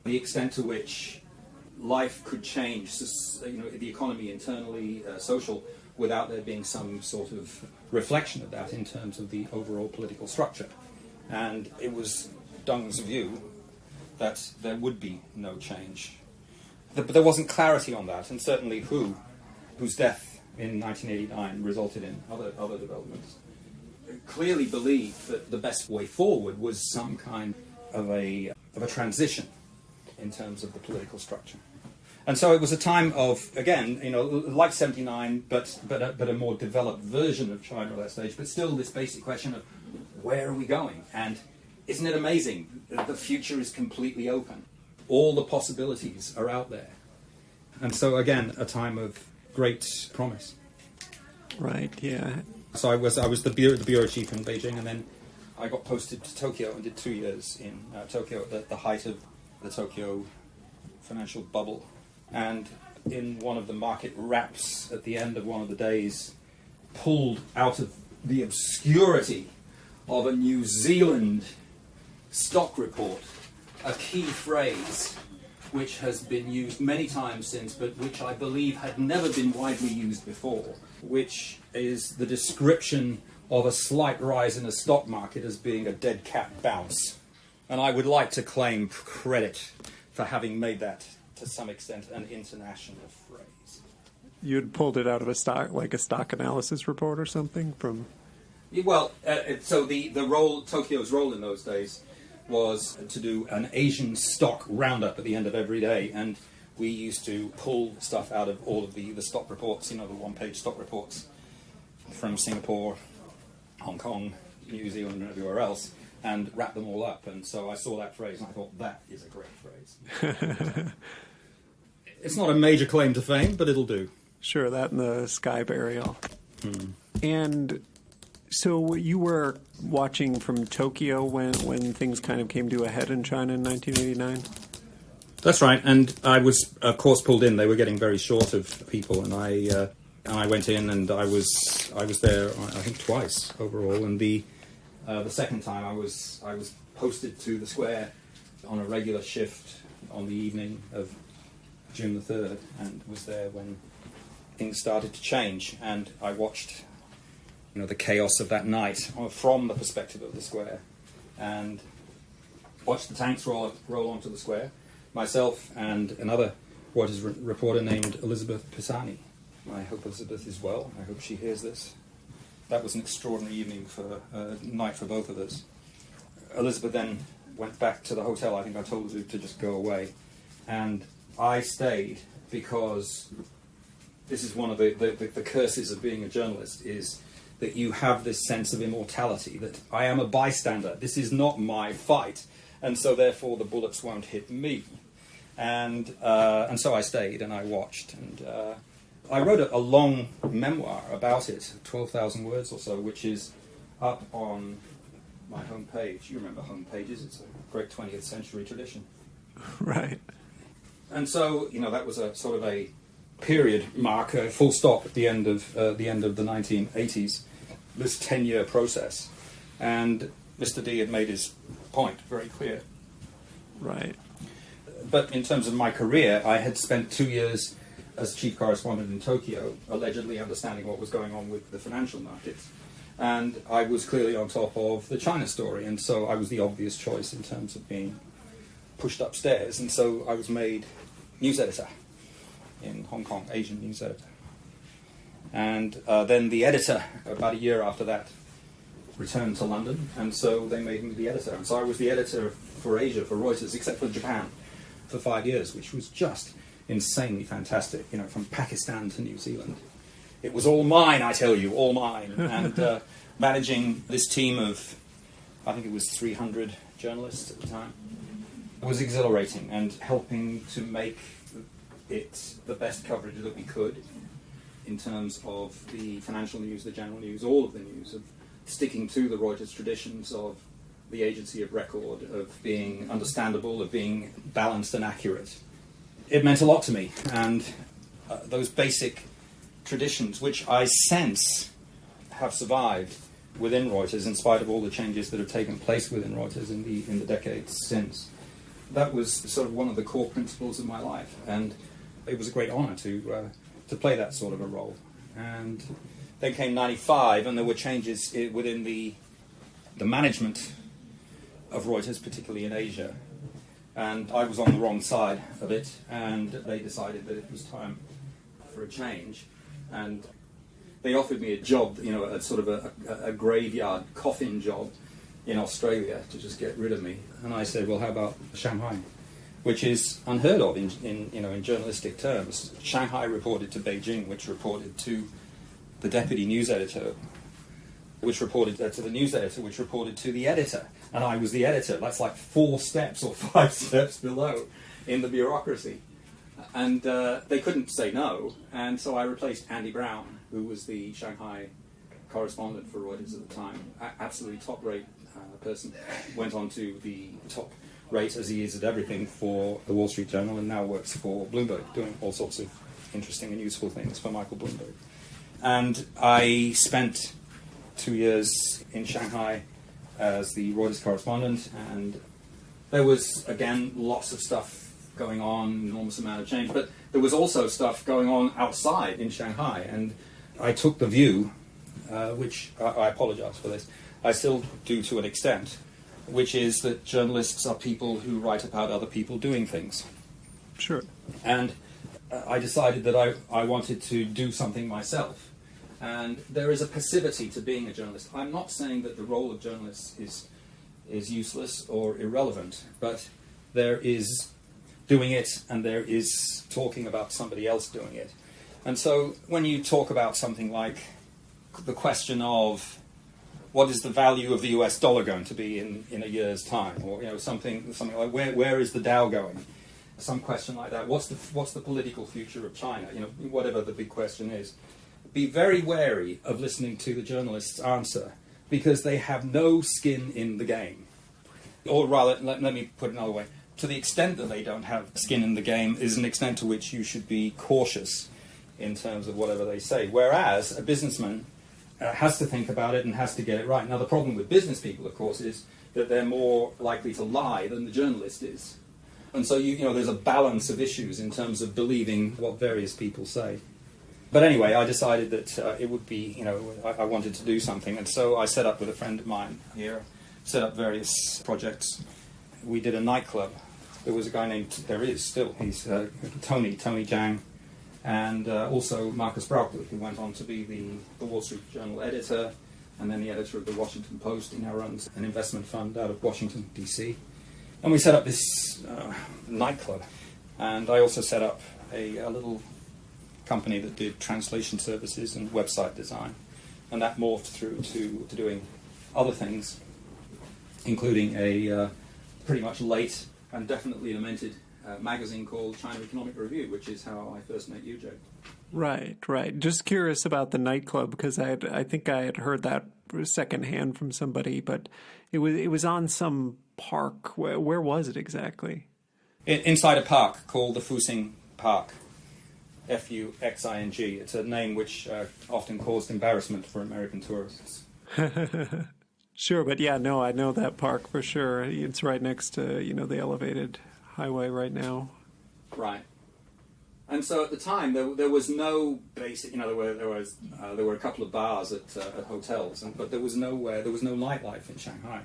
the extent to which life could change, the economy internally, social, without there being some sort of reflection of that in terms of the overall political structure. And it was Deng's view that there would be no change. But there wasn't clarity on that, and certainly Hu, whose death in 1989 resulted in other developments, clearly believed that the best way forward was some kind of a transition in terms of the political structure. And so it was a time of, again, like 79, but a more developed version of China at that stage, but still this basic question of where are we going? And isn't it amazing that the future is completely open? All the possibilities are out there. And so, again, a time of great promise. Right, yeah. So I was the bureau chief in Beijing, and then I got posted to Tokyo and did 2 years in Tokyo at the height of the Tokyo financial bubble. And in one of the market wraps at the end of one of the days, pulled out of the obscurity of a New Zealand stock report a key phrase which has been used many times since, but which I believe had never been widely used before, which is the description of a slight rise in the stock market as being a dead cat bounce. And I would like to claim credit for having made that, to some extent, an international phrase. You'd pulled it out of a stock analysis report or something from... Well, so Tokyo's role in those days was to do an Asian stock roundup at the end of every day, and we used to pull stuff out of all of the stock reports, the one-page stock reports from Singapore, Hong Kong, New Zealand, and everywhere else, and wrap them all up. And so I saw that phrase, and I thought, that is a great phrase. It's not a major claim to fame, but it'll do. Sure, that and the sky burial. And so you were watching from Tokyo when things kind of came to a head in China in 1989? That's right, and I was, of course, pulled in. They were getting very short of people, and I went in, and I was there, I think, twice overall. And the second time, I was posted to the square on a regular shift on the evening of June the 3rd, and was there when things started to change. And I watched, the chaos of that night from the perspective of the square, and watched the tanks roll onto the square. Myself and another Reuters reporter named Elizabeth Pisani. I hope Elizabeth is well. I hope she hears this. That was an extraordinary evening night for both of us. Elizabeth then went back to the hotel. I think I told her to just go away. And I stayed because this is one of the curses of being a journalist, is that you have this sense of immortality, that I am a bystander. This is not my fight. And so therefore the bullets won't hit me. And so I stayed and I watched. And I wrote a long memoir about it, 12,000 words or so, which is up on my homepage. You remember homepages? It's a great 20th century tradition. Right. And so, that was a sort of a period mark, a full stop at the end of the 1980s, this 10-year process. And Mr. D had made his point very clear. Right. But in terms of my career, I had spent 2 years as chief correspondent in Tokyo, allegedly understanding what was going on with the financial markets. And I was clearly on top of the China story, and so I was the obvious choice in terms of being pushed upstairs. And so I was made news editor in Hong Kong, Asian news editor. And then the editor, about a year after that, returned to London, and so they made me the editor. And so I was the editor for Asia, for Reuters, except for Japan, for 5 years, which was just insanely fantastic, from Pakistan to New Zealand. It was all mine, I tell you, all mine. And managing this team of, I think it was 300 journalists at the time, was exhilarating, and helping to make it the best coverage that we could in terms of the financial news, the general news, all of the news, of sticking to the Reuters traditions of the agency of record, of being understandable, of being balanced and accurate. It meant a lot to me, and those basic traditions, which I sense have survived within Reuters in spite of all the changes that have taken place within Reuters in the decades since. That was sort of one of the core principles of my life, and it was a great honour to play that sort of a role. And then came '95, and there were changes within the management of Reuters, particularly in Asia. And I was on the wrong side of it, and they decided that it was time for a change. And they offered me a job, a sort of a graveyard coffin job in Australia to just get rid of me. And I said, well, how about Shanghai? Which is unheard of in journalistic terms. Shanghai reported to Beijing, which reported to the deputy news editor, which reported to the news editor, which reported to the editor. And I was the editor. That's like 4 steps or 5 steps below in the bureaucracy. And they couldn't say no. And so I replaced Andy Brown, who was the Shanghai correspondent for Reuters at the time. Absolutely top-rate person. Went on to the top rate, as he is at everything, for the Wall Street Journal, and now works for Bloomberg, doing all sorts of interesting and useful things for Michael Bloomberg. And I spent 2 years in Shanghai as the Reuters correspondent, and there was, again, lots of stuff going on, enormous amount of change, but there was also stuff going on outside in Shanghai, and I took the view, which I apologize for this, I still do to an extent, which is that journalists are people who write about other people doing things. Sure. And I decided that I wanted to do something myself. And there is a passivity to being a journalist. I'm not saying that the role of journalists is useless or irrelevant, but there is doing it and there is talking about somebody else doing it. And so when you talk about something like the question of what is the value of the US dollar going to be in a year's time, or something like where is the Dow going, some question like that, what's the political future of China, whatever the big question is, be very wary of listening to the journalist's answer, because they have no skin in the game. Or rather, let me put it another way, to the extent that they don't have skin in the game is an extent to which you should be cautious in terms of whatever they say. Whereas a businessman has to think about it and has to get it right. Now, the problem with business people, of course, is that they're more likely to lie than the journalist is. And so, there's a balance of issues in terms of believing what various people say. But anyway, I decided that it would be, I wanted to do something. And so I set up with a friend of mine here, set up various projects. We did a nightclub. There was a guy named, there is still, he's Tony Zhang, and also Marcus Brauchler, who went on to be the Wall Street Journal editor, and then the editor of the Washington Post. He now runs an investment fund out of Washington, D.C. And we set up this nightclub. And I also set up a little company that did translation services and website design. And that morphed through to doing other things, including a pretty much late and definitely lamented magazine called China Economic Review, which is how I first met you, Jay. Right. Just curious about the nightclub, because I think I had heard that secondhand from somebody, but it was on some park. Where was it exactly? Inside a park called the Fuxing Park, Fuxing. It's a name which often caused embarrassment for American tourists. Sure, but yeah, no, I know that park for sure. It's right next to, the elevated highway right now. Right. And so at the time, there was no basic, there were a couple of bars at hotels, but there was no nightlife in Shanghai.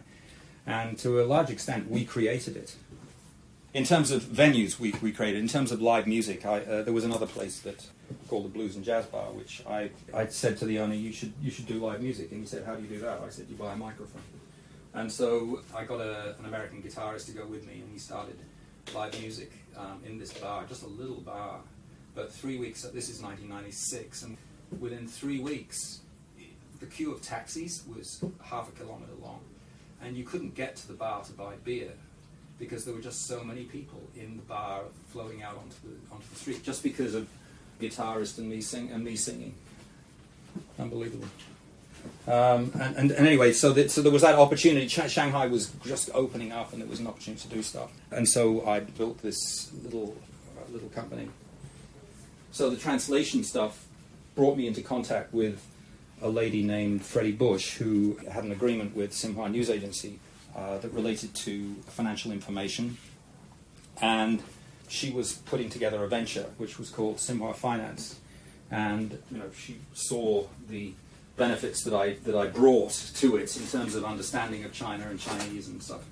And to a large extent, we created it. In terms of venues, we created. In terms of live music, there was another place called the Blues and Jazz Bar, which I said to the owner, you should do live music. And he said, how do you do that? I said, you buy a microphone. And so I got an American guitarist to go with me, and he started live music in this bar, just a little bar. But 3 weeks, this is 1996, and within 3 weeks, the queue of taxis was half a kilometre long, and you couldn't get to the bar to buy beer because there were just so many people in the bar flowing out onto the street, just because of guitarist and me singing. Unbelievable. And anyway, so there was that opportunity. Shanghai was just opening up, and there was an opportunity to do stuff. And so I built this little company. So the translation stuff brought me into contact with a lady named Freddie Bush, who had an agreement with Xinhua News Agency that related to financial information. And she was putting together a venture which was called Xinhua Finance. And she saw the benefits that I brought to it in terms of understanding of China and Chinese and stuff.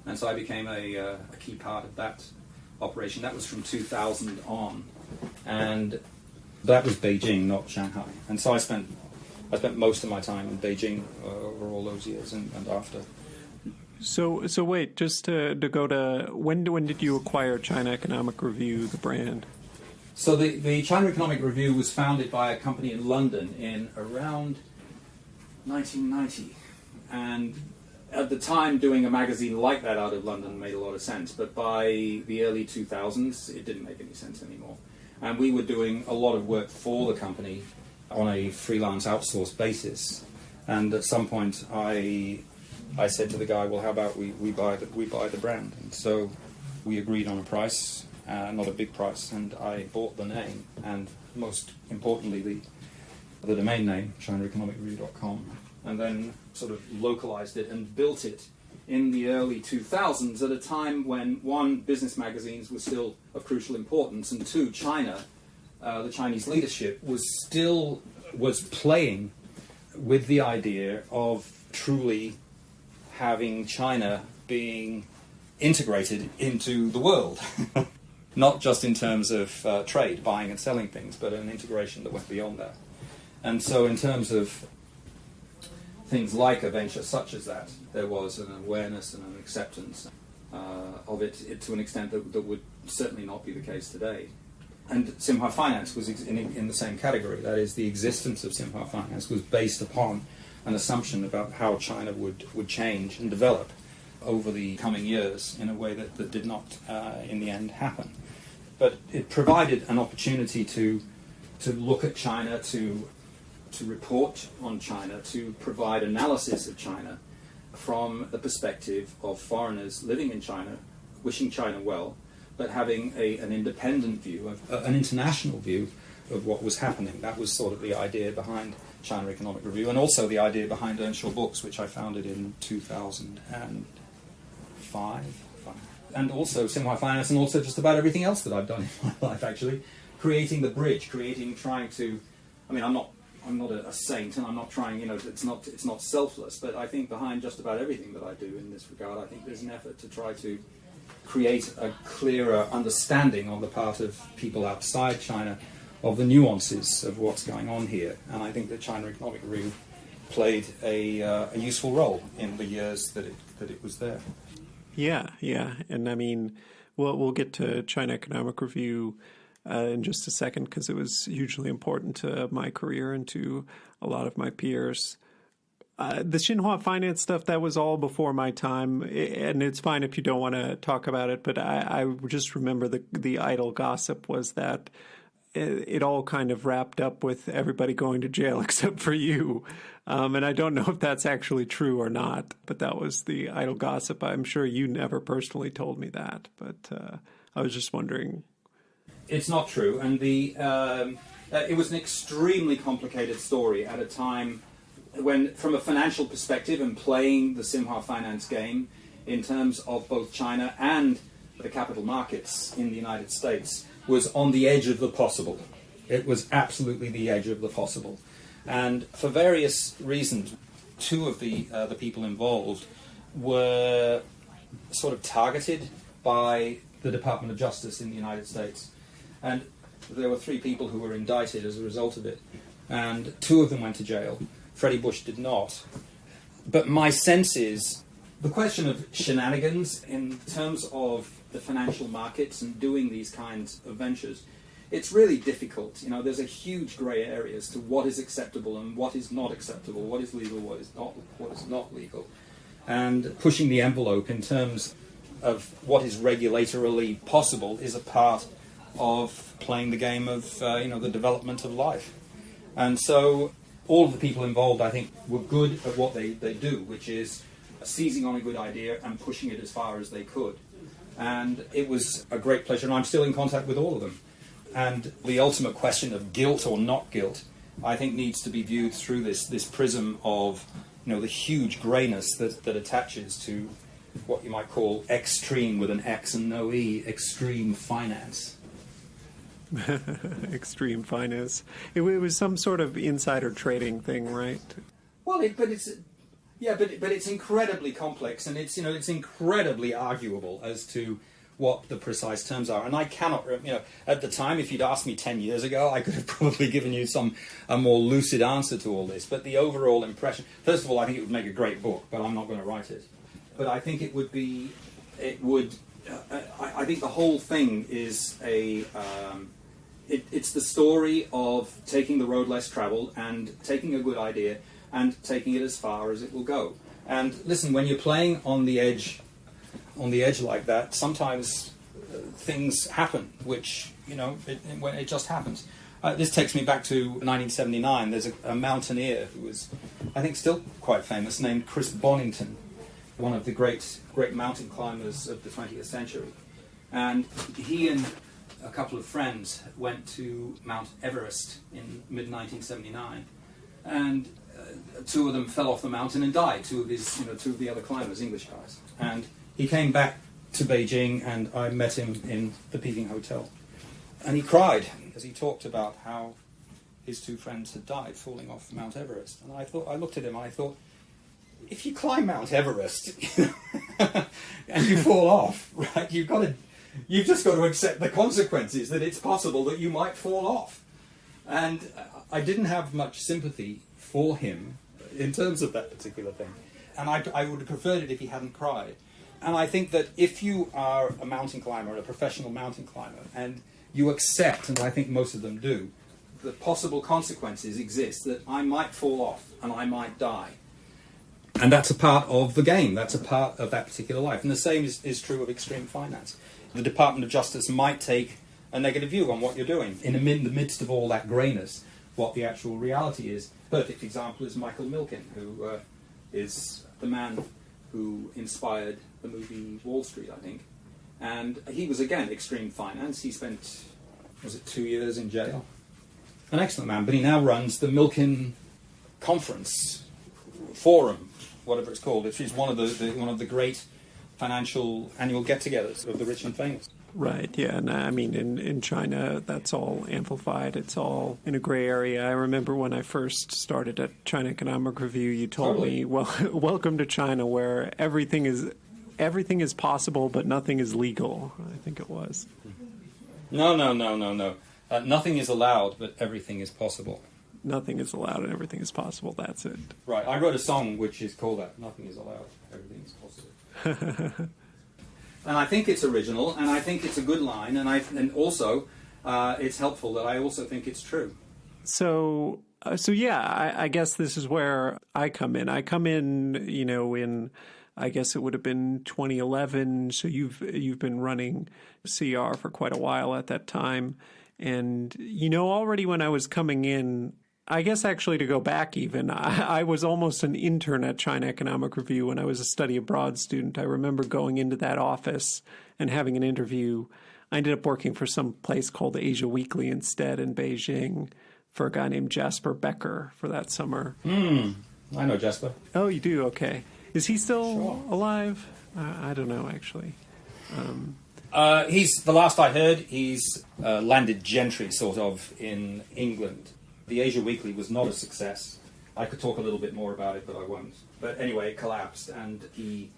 And so I became a key part of that operation. That was from 2000 on. And that was Beijing, not Shanghai. And so I spent most of my time in Beijing over all those years and after. So wait, just to go to, when did you acquire China Economic Review, the brand? So the China Economic Review was founded by a company in London in around 1990. And at the time, doing a magazine like that out of London made a lot of sense. But by the early 2000s, it didn't make any sense anymore. And we were doing a lot of work for the company on a freelance outsourced basis. And at some point, I said to the guy, well, how about we buy the brand? And so we agreed on a price, not a big price, and I bought the name, and most importantly, the domain name, ChinaEconomicReview.com, and then sort of localized it and built it in the early 2000s at a time when, one, business magazines were still of crucial importance, and two, China, the Chinese leadership, was playing with the idea of truly having China being integrated into the world. Not just in terms of trade, buying and selling things, but an integration that went beyond that. And so in terms of things like a venture such as that, there was an awareness and an acceptance of it to an extent that would certainly not be the case today. And Xinhua Finance was in the same category. That is, the existence of Xinhua Finance was based upon an assumption about how China would change and develop over the coming years in a way that did not, in the end, happen. But it provided an opportunity to look at China, to report on China, to provide analysis of China from the perspective of foreigners living in China, wishing China well, but having an independent view, an international view of what was happening. That was sort of the idea behind China Economic Review, and also the idea behind Earnshaw Books, which I founded in 2005. And also Xinhua Finance, and also just about everything else that I've done in my life, actually. Creating the bridge, trying to... I mean, I'm not a saint, and I'm not trying, it's not selfless, but I think behind just about everything that I do in this regard, I think there's an effort to try to create a clearer understanding on the part of people outside China of the nuances of what's going on here. And I think that China Economic Review played a useful role in the years that it was there. Yeah. And I mean, we'll get to China Economic Review in just a second, because it was hugely important to my career and to a lot of my peers. The Xinhua Finance stuff, that was all before my time, and it's fine if you don't want to talk about it, but I just remember the idle gossip was that it all kind of wrapped up with everybody going to jail except for you. And I don't know if that's actually true or not, but that was the idle gossip. I'm sure you never personally told me that, but I was just wondering. It's not true, and it was an extremely complicated story at a time when, from a financial perspective, and playing the Xinhua Finance game in terms of both China and the capital markets in the United States, was on the edge of the possible. It was absolutely the edge of the possible. And for various reasons, two of the people involved were sort of targeted by the Department of Justice in the United States. And there were three people who were indicted as a result of it. And two of them went to jail. Freddie Bush did not. But my sense is the question of shenanigans in terms of the financial markets and doing these kinds of ventures it's really difficult. You know, there's a huge grey area as to what is acceptable and what is not acceptable, what is legal, what is not legal, and pushing the envelope in terms of what is regulatorily possible is a part of playing the game of the development of life. And so all of the people involved, I think, were good at what they do, which is seizing on a good idea and pushing it as far as they could. And it was a great pleasure, and I'm still in contact with all of them. And the ultimate question of guilt or not guilt, I think, needs to be viewed through this prism of the huge greyness that attaches to what you might call extreme with an X and no E, extreme finance. Extreme finance. It was some sort of insider trading thing, right? Well, but it's incredibly complex, and it's incredibly arguable as to what the precise terms are. And I cannot, at the time, if you'd asked me 10 years ago, I could have probably given you a more lucid answer to all this. But the overall impression, first of all, I think it would make a great book, but I'm not going to write it. But I think I think the whole thing is it's the story of taking the road less traveled and taking a good idea and taking it as far as it will go. And listen, when you're playing on the edge like that, sometimes things happen, which when it just happens. This takes me back to 1979. There's a mountaineer who was, I think, still quite famous, named Chris Bonnington, one of the great mountain climbers of the 20th century. And he and a couple of friends went to Mount Everest in mid-1979, and two of them fell off the mountain and died. Two of the other climbers, English guys. And he came back to Beijing, and I met him in the Peking hotel. And he cried as he talked about how his two friends had died falling off Mount Everest. And I looked at him and I thought, if you climb Mount Everest and you fall off, right, you've just got to accept the consequences, that it's possible that you might fall off. And I didn't have much sympathy for him in terms of that particular thing. And I would have preferred it if he hadn't cried. And I think that if you are a mountain climber, a professional mountain climber, and you accept, and I think most of them do, the possible consequences exist, that I might fall off and I might die. And that's a part of the game. That's a part of that particular life. And the same is true of extreme finance. The Department of Justice might take a negative view on what you're doing. In the midst of all that greyness, what the actual reality is. Perfect example is Michael Milken, who is the man who inspired the movie Wall Street, I think. And he was, again, extreme finance. He spent, 2 years in jail? An excellent man, but he now runs the Milken Conference Forum, whatever it's called, which is one of the great financial annual get-togethers of the rich and famous. Right, yeah, and I mean, in China, that's all amplified. It's all in a gray area. I remember when I first started at China Economic Review, you told me, well, welcome to China, where everything is possible, but nothing is legal, I think it was. No. Nothing is allowed, but everything is possible. Nothing is allowed and everything is possible, that's it. Right, I wrote a song which is called that, Nothing is allowed, everything is possible. And I think it's original, and I think it's a good line, and also it's helpful that I also think it's true. So yeah, I guess this is where I come in. I come in, in, I guess it would have been 2011. So you've been running CR for quite a while at that time, and already when I was coming in, I guess actually to go back even, I was almost an intern at China Economic Review when I was a study abroad student. I remember going into that office and having an interview. I ended up working for some place called Asia Weekly instead in Beijing for a guy named Jasper Becker for that summer. I know Jasper. Oh, you do? Okay. Is he still alive? I don't know, actually. He's, the last I heard, he's landed gentry, sort of, in England. The Asia Weekly was not a success. I could talk a little bit more about it, but I won't. But anyway, it collapsed, and he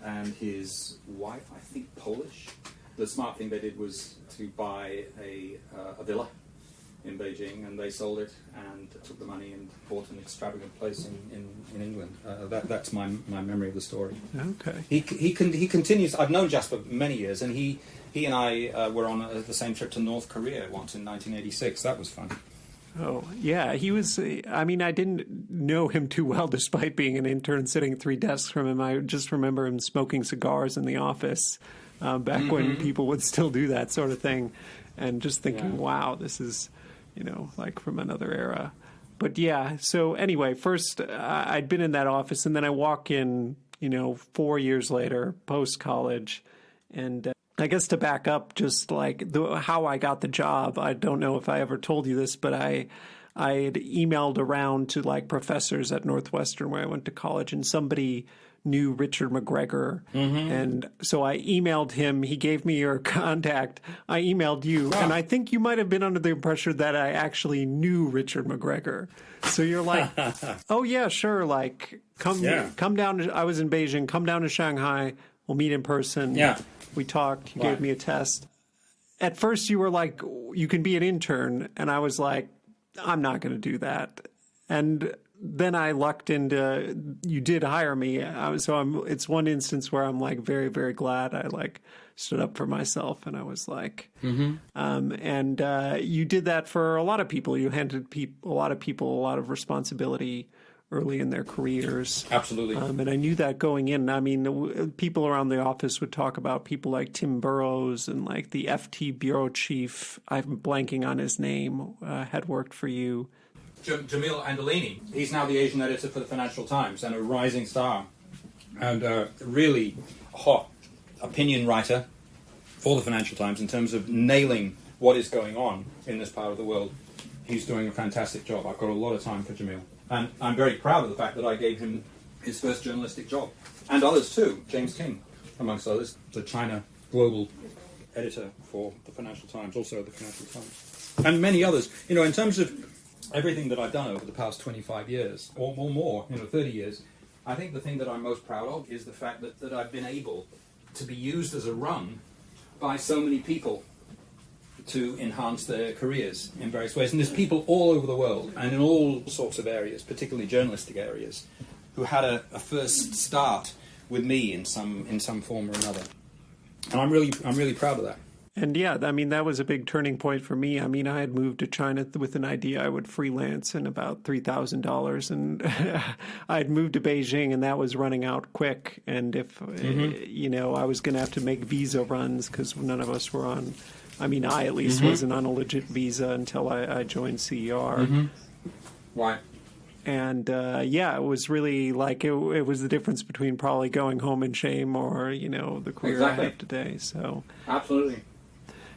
and his wife, I think Polish, the smart thing they did was to buy a villa in Beijing, and they sold it and took the money and bought an extravagant place in England. That's my memory of the story. Okay. He continues. I've known Jasper many years, and he and I were on the same trip to North Korea once in 1986. That was fun. Oh, yeah. He was, I mean, I didn't know him too well despite being an intern sitting at 3 desks from him. I just remember him smoking cigars in the office back when people would still do that sort of thing. And just thinking, wow, this is, like from another era. But yeah, so anyway, first I'd been in that office, and then I walk in, 4 years later, post-college, and I guess to back up, just like how I got the job, I don't know if I ever told you this, but I had emailed around to like professors at Northwestern where I went to college, and somebody knew Richard McGregor. And so I emailed him. He gave me your contact. I emailed you. And I think you might have been under the impression that I actually knew Richard McGregor. So you're like, oh, yeah, sure. Like, come down. I was in Beijing. Come down to Shanghai. We'll meet in person. Yeah. We talked. You gave me a test. At first, you were like, you can be an intern. And I was like, I'm not going to do that. And then I lucked into, you did hire me. It's one instance where I'm like very, very glad I like stood up for myself. And I was like, you did that for a lot of people. You handed a lot of people a lot of responsibility early in their careers. Absolutely. And I knew that going in. I mean, people around the office would talk about people like Tim Burrows and like the FT bureau chief. I'm blanking on his name, had worked for you. Jamil Andolini. He's now the Asian editor for the Financial Times and a rising star and a really hot opinion writer for the Financial Times in terms of nailing what is going on in this part of the world. He's doing a fantastic job. I've got a lot of time for Jamil. And I'm very proud of the fact that I gave him his first journalistic job. And others too. James King, amongst others, the China global editor for the Financial Times, also the Financial Times. And many others. In terms of everything that I've done over the past 25 years, or more, 30 years, I think the thing that I'm most proud of is the fact that I've been able to be used as a rung by so many people to enhance their careers in various ways. And there's people all over the world, and in all sorts of areas, particularly journalistic areas, who had a first start with me in some form or another. And I'm really proud of that. And yeah, I mean, that was a big turning point for me. I mean, I had moved to China with an idea I would freelance in about $3,000. And I had moved to Beijing, and that was running out quick. And if, I was going to have to make visa runs because none of us were on, I mean, I at least wasn't on a legit visa until I joined CER. Right. And it was really like it was the difference between probably going home in shame or, the career I have today. So absolutely.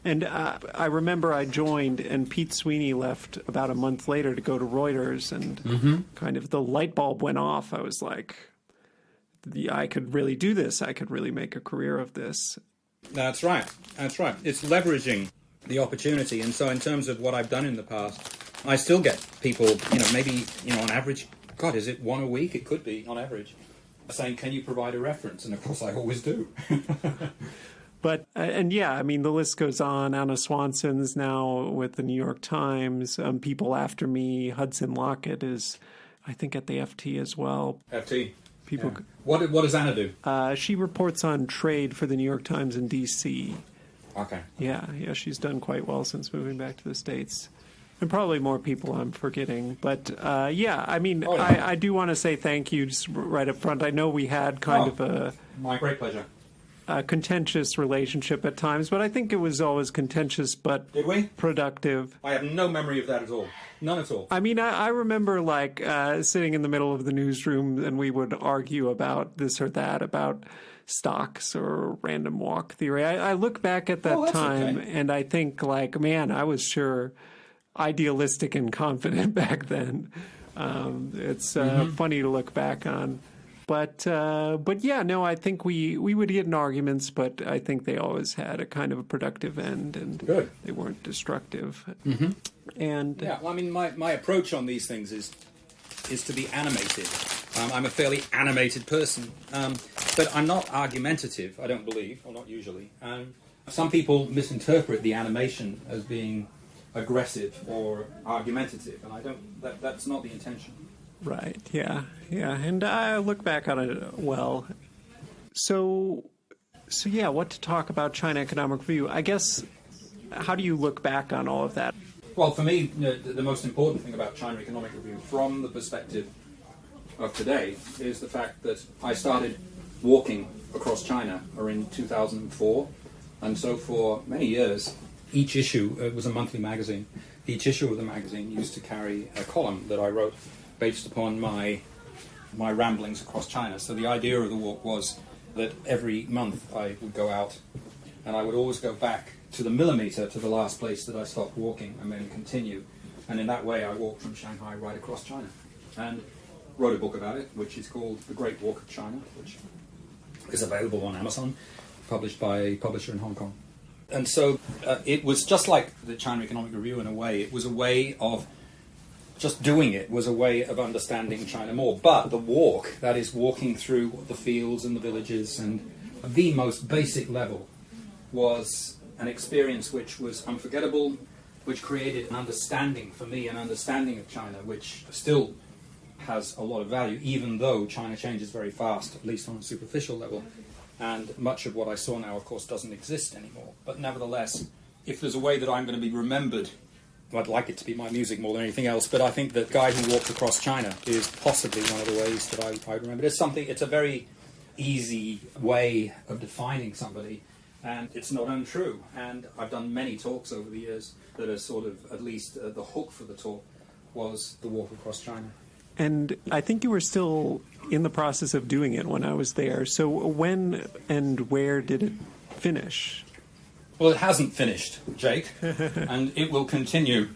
And I remember I joined, and Pete Sweeney left about a month later to go to Reuters, and kind of the light bulb went off. I was like, I could really do this. I could really make a career of this. That's right. It's leveraging the opportunity. And so in terms of what I've done in the past, I still get people, maybe, on average, God, is it one a week? It could be, on average, saying, can you provide a reference? And of course I always do. But, I mean, the list goes on. Anna Swanson's now with the New York Times. People after me, Hudson Lockett is, I think, at the FT as well. FT. People. Yeah. What does Anna do? She reports on trade for the New York Times in D.C. Okay. Yeah, she's done quite well since moving back to the States. And probably more people I'm forgetting. But, I mean, I do want to say thank you just right up front. I know we had kind of my great pleasure. A contentious relationship at times, but I think it was always contentious but Did we? Productive. I have no memory of that at all. None at all. I mean, I remember like sitting in the middle of the newsroom and we would argue about this or that, about stocks or random walk theory. I look back at that time and I think like, man, I was sure idealistic and confident back then. It's funny to look back on. But I think we would get in arguments, but I think they always had a kind of a productive end, and they weren't destructive. And I mean, my approach on these things is to be animated. I'm a fairly animated person, but I'm not argumentative. I don't believe, or not usually. Some people misinterpret the animation as being aggressive or argumentative, and I don't. That's not the intention. Right. Yeah. Yeah. And I look back on it well. So yeah, what to talk about China Economic Review? I guess, how do you look back on all of that? Well, for me, the most important thing about China Economic Review, from the perspective of today, is the fact that I started walking across China in 2004, and so for many years, each issue, it was a monthly magazine, each issue of the magazine used to carry a column that I wrote based upon my ramblings across China. So the idea of the walk was that every month I would go out, and I would always go back to the millimeter to the last place that I stopped walking, and then continue. And in that way I walked from Shanghai right across China, and wrote a book about it, which is called The Great Walk of China, which is available on Amazon, published by a publisher in Hong Kong. And so it was just like the China Economic Review in a way. It was a way of just doing it, was a way of understanding China more. But the walk, that is walking through the fields and the villages, and the most basic level, was an experience which was unforgettable, which created an understanding for me, an understanding of China, which still has a lot of value, even though China changes very fast, at least on a superficial level. And much of what I saw now, of course, doesn't exist anymore. But nevertheless, if there's a way that I'm going to be remembered, I'd like it to be my music more than anything else, but I think that Guy Who Walked Across China is possibly one of the ways that I remember. It's a very easy way of defining somebody, and it's not untrue. And I've done many talks over the years that are sort of, at least the hook for the talk was the walk across China. And I think you were still in the process of doing it when I was there. So when and where did it finish? Well, it hasn't finished, Jake, and it will continue.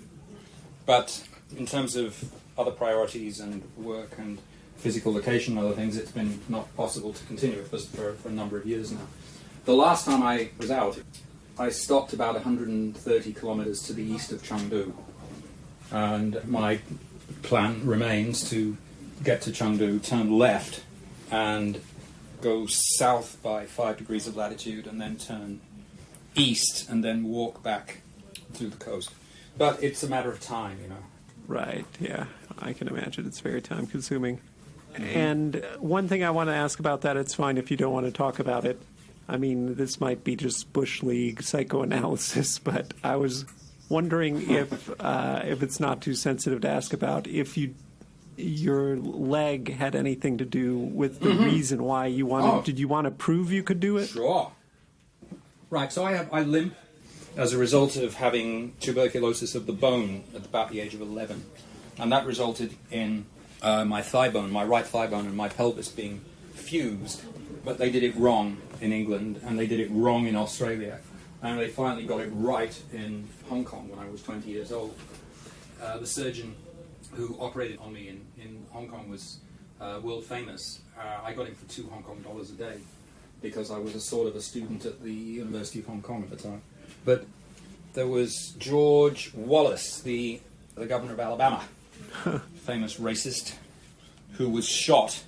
But in terms of other priorities and work and physical location and other things, it's been not possible to continue it for a number of years now. The last time I was out, I stopped about 130 kilometers to the east of Chengdu. And my plan remains to get to Chengdu, turn left, and go south by 5 degrees of latitude, and then turn east, and then walk back to the coast. But it's a matter of time, you know. Right, yeah. I can imagine it's very time-consuming. And one thing I want to ask about that, it's fine if you don't want to talk about it. I mean, this might be just Bush League psychoanalysis, but I was wondering if it's not too sensitive to ask about, if your leg had anything to do with the reason why you wanted. Did you want to prove you could do it? Sure. Right. So I limp as a result of having tuberculosis of the bone at about the age of 11, and that resulted in my thigh bone, my right thigh bone, and my pelvis being fused. But they did it wrong in England, and they did it wrong in Australia. And they finally got it right in Hong Kong when I was 20 years old. The surgeon who operated on me in Hong Kong was world famous. I got him for $2 Hong Kong a day because I was a sort of a student at the University of Hong Kong at the time. But there was George Wallace, the governor of Alabama, famous racist, who was shot.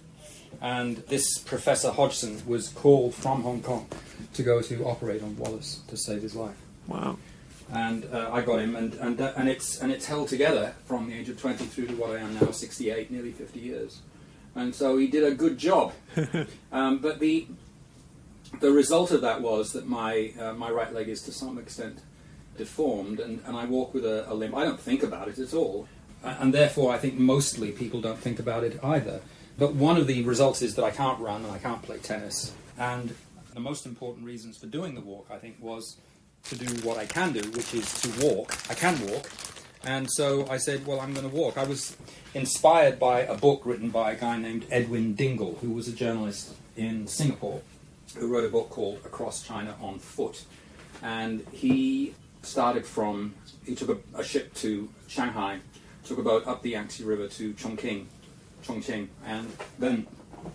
And this Professor Hodgson was called from Hong Kong to go to operate on Wallace to save his life. Wow. And I got him, and it's held together from the age of 20 through to what I am now, 68, nearly 50 years. And so he did a good job. But the result of that was that my right leg is to some extent deformed, and I walk with a limp. I don't think about it at all. And therefore I think mostly people don't think about it either. But one of the results is that I can't run and I can't play tennis. And the most important reasons for doing the walk, I think, was to do what I can do, which is to walk. I can walk. And so I said, well, I'm going to walk. I was inspired by a book written by a guy named Edwin Dingle, who was a journalist in Singapore, who wrote a book called Across China on Foot. And he started he took a ship to Shanghai, took a boat up the Yangtze River to Chongqing, and then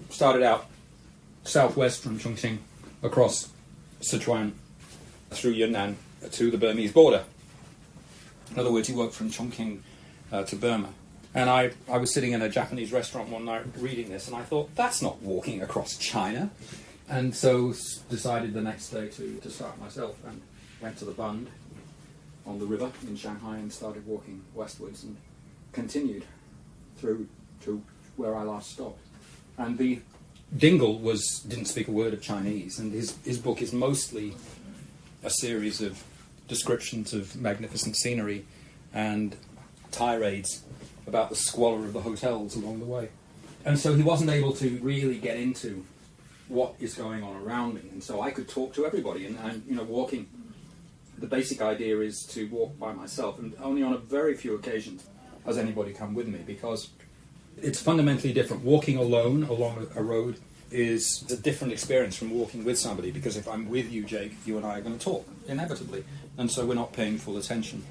started out southwest from Chongqing across Sichuan through Yunnan to the Burmese border. In other words, he worked from Chongqing to Burma. And I was sitting in a Japanese restaurant one night reading this, and I thought, that's not walking across China. And so decided the next day to start myself, and went to the Bund on the river in Shanghai and started walking westwards and continued through to where I last stopped. And the Dingle didn't speak a word of Chinese, and his book is mostly a series of descriptions of magnificent scenery and tirades about the squalor of the hotels along the way. And so he wasn't able to really get into what is going on around me, and so I could talk to everybody. And walking, the basic idea is to walk by myself, and only on a very few occasions has anybody come with me, because it's fundamentally different. Walking alone along a road is a different experience from walking with somebody, because if I'm with you, Jake, you and I are going to talk, inevitably, and so we're not paying full attention.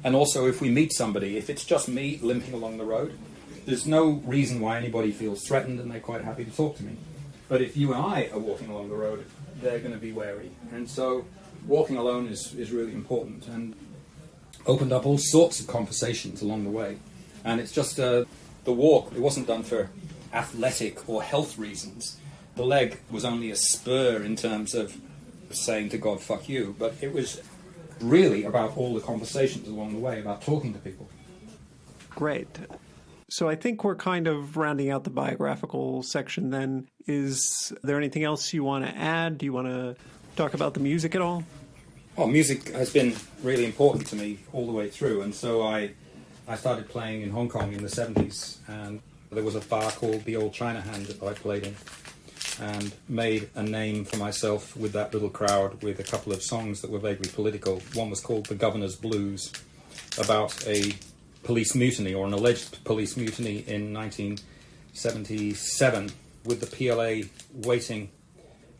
And also, if we meet somebody, if it's just me limping along the road, there's no reason why anybody feels threatened, and they're quite happy to talk to me. But if you and I are walking along the road, they're going to be wary. And so walking alone is really important, and opened up all sorts of conversations along the way. And it's just the walk, it wasn't done for athletic or health reasons. The leg was only a spur in terms of saying to God, fuck you, but it was really about all the conversations along the way, about talking to people. Great. So I think we're kind of rounding out the biographical section then. Is there anything else you want to add? Do you want to talk about the music at all? Well, music has been really important to me all the way through, and so I started playing in Hong Kong in the 70s, and there was a bar called the Old China Hand that I played in, and made a name for myself with that little crowd with a couple of songs that were vaguely political. One was called The Governor's Blues, about a police mutiny, or an alleged police mutiny in 1977, with the PLA waiting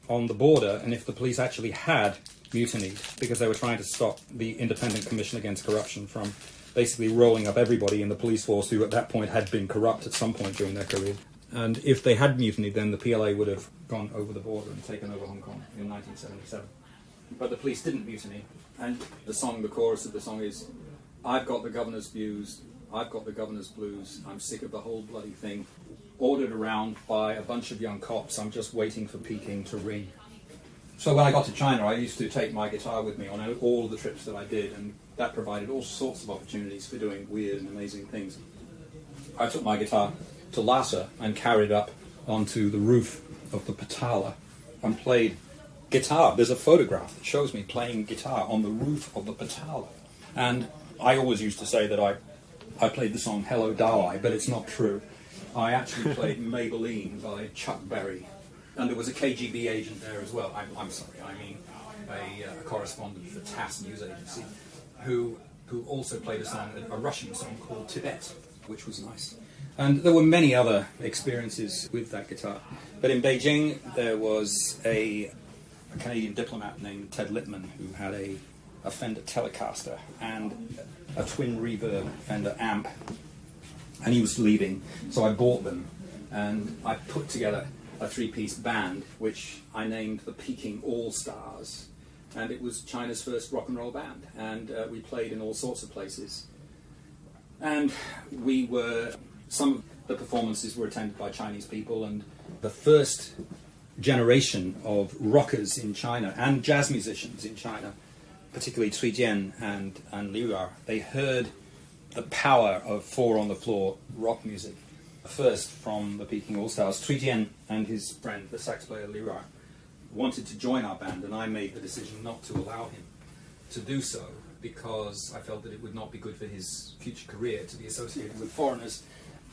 on the border, and if the police actually had mutinied, because they were trying to stop the Independent Commission Against Corruption from basically rolling up everybody in the police force who at that point had been corrupt at some point during their career. And if they had mutinied, then the PLA would have gone over the border and taken over Hong Kong in 1977. But the police didn't mutiny, and the chorus of the song is, I've got the governor's views, I've got the governor's blues, I'm sick of the whole bloody thing. Ordered around by a bunch of young cops, I'm just waiting for Peking to ring. So when I got to China, I used to take my guitar with me on all the trips that I did, and that provided all sorts of opportunities for doing weird and amazing things. I took my guitar to Lhasa and carried it up onto the roof of the Patala and played guitar. There's a photograph that shows me playing guitar on the roof of the Patala. And I always used to say that I played the song Hello Dalai, but it's not true. I actually played Maybelline by Chuck Berry. And there was a KGB agent there as well. I'm sorry, I mean a correspondent for TASS news agency, who also played a Russian song called Tibet, which was nice. And there were many other experiences with that guitar. But in Beijing, there was a Canadian diplomat named Ted Littman who had a Fender Telecaster and a twin reverb Fender amp. And he was leaving, so I bought them. And I put together a three-piece band, which I named the Peking All-Stars. And it was China's first rock and roll band. And we played in all sorts of places. And some of the performances were attended by Chinese people, and the first generation of rockers in China and jazz musicians in China, particularly Cui Jian and Liu Yao, they heard the power of four-on-the-floor rock music. First from the Peking All-Stars, Cui Jian and his friend, the sax player Liu Yao, wanted to join our band, and I made the decision not to allow him to do so, because I felt that it would not be good for his future career to be associated with foreigners,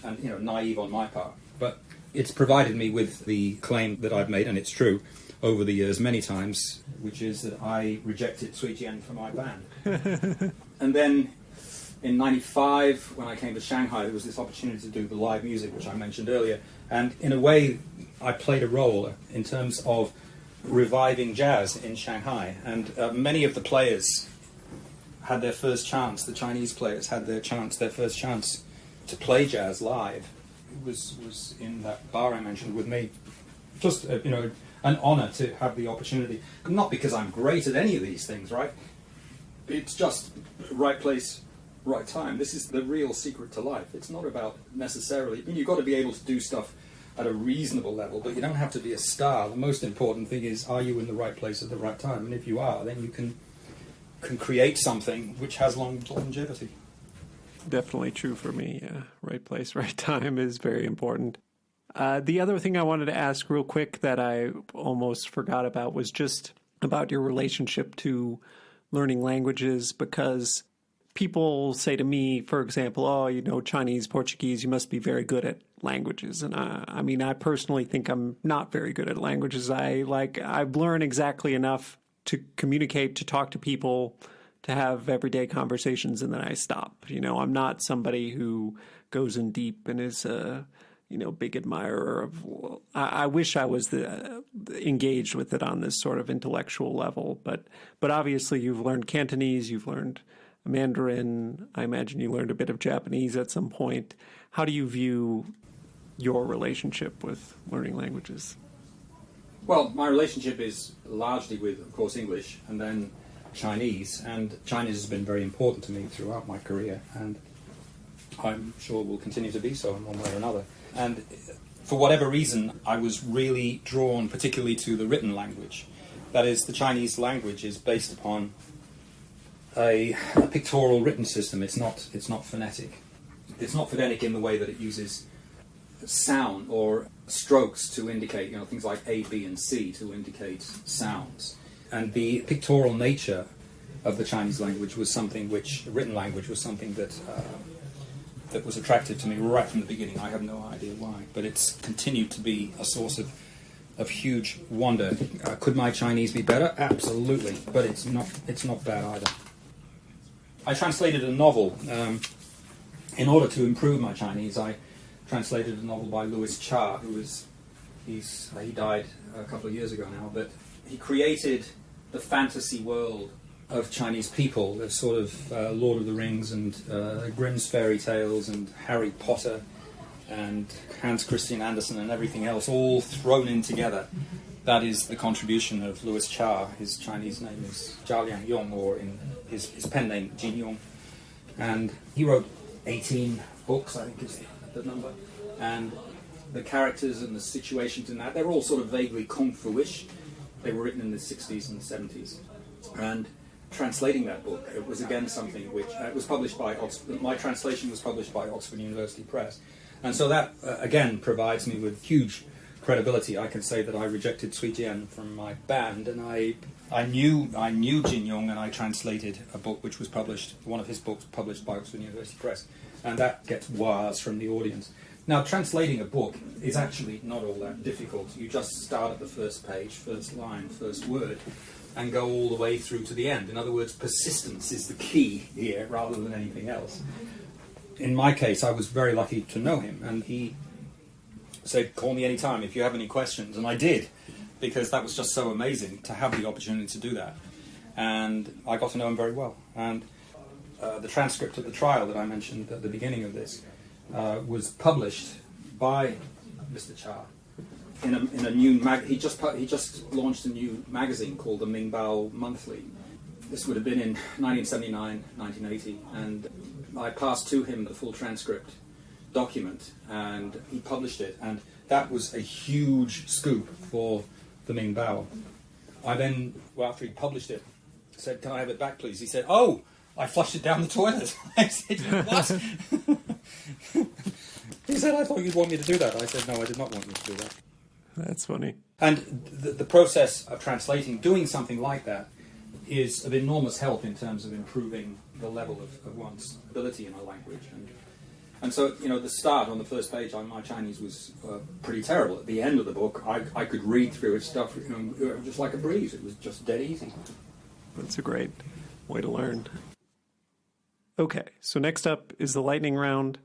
and naive on my part. But it's provided me with the claim that I've made, and it's true, over the years many times, which is that I rejected Cui Jian for my band. And then in 95, when I came to Shanghai, there was this opportunity to do the live music, which I mentioned earlier, and in a way I played a role in terms of reviving jazz in Shanghai, and many of the players had their first chance, the Chinese players had their first chance to play jazz live. It was in that bar I mentioned with me. Just an honour to have the opportunity. Not because I'm great at any of these things, right? It's just right place, right time. This is the real secret to life. It's not about necessarily. You've got to be able to do stuff at a reasonable level, but you don't have to be a star. The most important thing is, are you in the right place at the right time? And if you are, then you can can create something which has longevity. Definitely true for me. Yeah. Right place, right time is very important. The other thing I wanted to ask real quick that I almost forgot about was just about your relationship to learning languages, because people say to me, for example, oh, you know, Chinese, Portuguese, you must be very good at languages. And I mean, I personally think I'm not very good at languages. I've learned exactly enough to communicate, to talk to people, to have everyday conversations, and then I stop. You know, I'm not somebody who goes in deep and is a, you know, big admirer of. I wish I was engaged with it on this sort of intellectual level, but obviously you've learned Cantonese, you've learned Mandarin. I imagine you learned a bit of Japanese at some point. How do you view your relationship with learning languages? Well, my relationship is largely with, of course, English, and then Chinese, and Chinese has been very important to me throughout my career, and I'm sure will continue to be so in one way or another. And for whatever reason, I was really drawn particularly to the written language. That is, the Chinese language is based upon a pictorial written system. It's not phonetic. It's not phonetic in the way that it uses sound or strokes to indicate, you know, things like A, B, and C to indicate sounds. And the pictorial nature of the Chinese language was something which, written language was something that that was attractive to me right from the beginning. I have no idea why, but it's continued to be a source of huge wonder. Could my Chinese be better? Absolutely, but it's not bad either. I translated a novel. In order to improve my Chinese, I translated a novel by Louis Cha, he died a couple of years ago now, but he created the fantasy world of Chinese people, the sort of Lord of the Rings and Grimm's fairy tales and Harry Potter and Hans Christian Andersen and everything else, all thrown in together. That is the contribution of Louis Cha. His Chinese name is Zhao Liangyong, or in his pen name, Jin Yong. And he wrote 18 books, I think is the number. And the characters and the situations in that, they were all sort of vaguely kung fu-ish. They were written in the 60s and 70s. And translating that book, it was again something which it was published by Oxford. My translation was published by Oxford University Press. And so that, again, provides me with huge credibility. I can say that I rejected Cui Jian from my band, and I knew Jin Yong, and I translated a book which was published, one of his books published by Oxford University Press, and that gets wires from the audience. Now, translating a book is actually not all that difficult. You just start at the first page, first line, first word, and go all the way through to the end. In other words, persistence is the key here rather than anything else. In my case, I was very lucky to know him, and he said, call me anytime if you have any questions, and I did, because that was just so amazing to have the opportunity to do that. And I got to know him very well. And the transcript of the trial that I mentioned at the beginning of this was published by Mr. Cha in a new he just launched a new magazine called the Mingbao Monthly. This would have been in 1979, 1980, and I passed to him the full transcript document, and he published it, and that was a huge scoop for the Mingbao. I then, well, after he published it, said, "Can I have it back, please?" He said, "Oh, I flushed it down the toilet." I said, "What?" He said, "I thought you'd want me to do that." I said, "No, I did not want you to do that." That's funny. And the process of translating, doing something like that, is of enormous help in terms of improving the level of one's ability in a language. And so, you know, the start on the first page, my Chinese was pretty terrible. At the end of the book, I could read through its stuff, you know, just like a breeze. It was just dead easy. That's a great way to learn. Okay, so next up is the lightning round.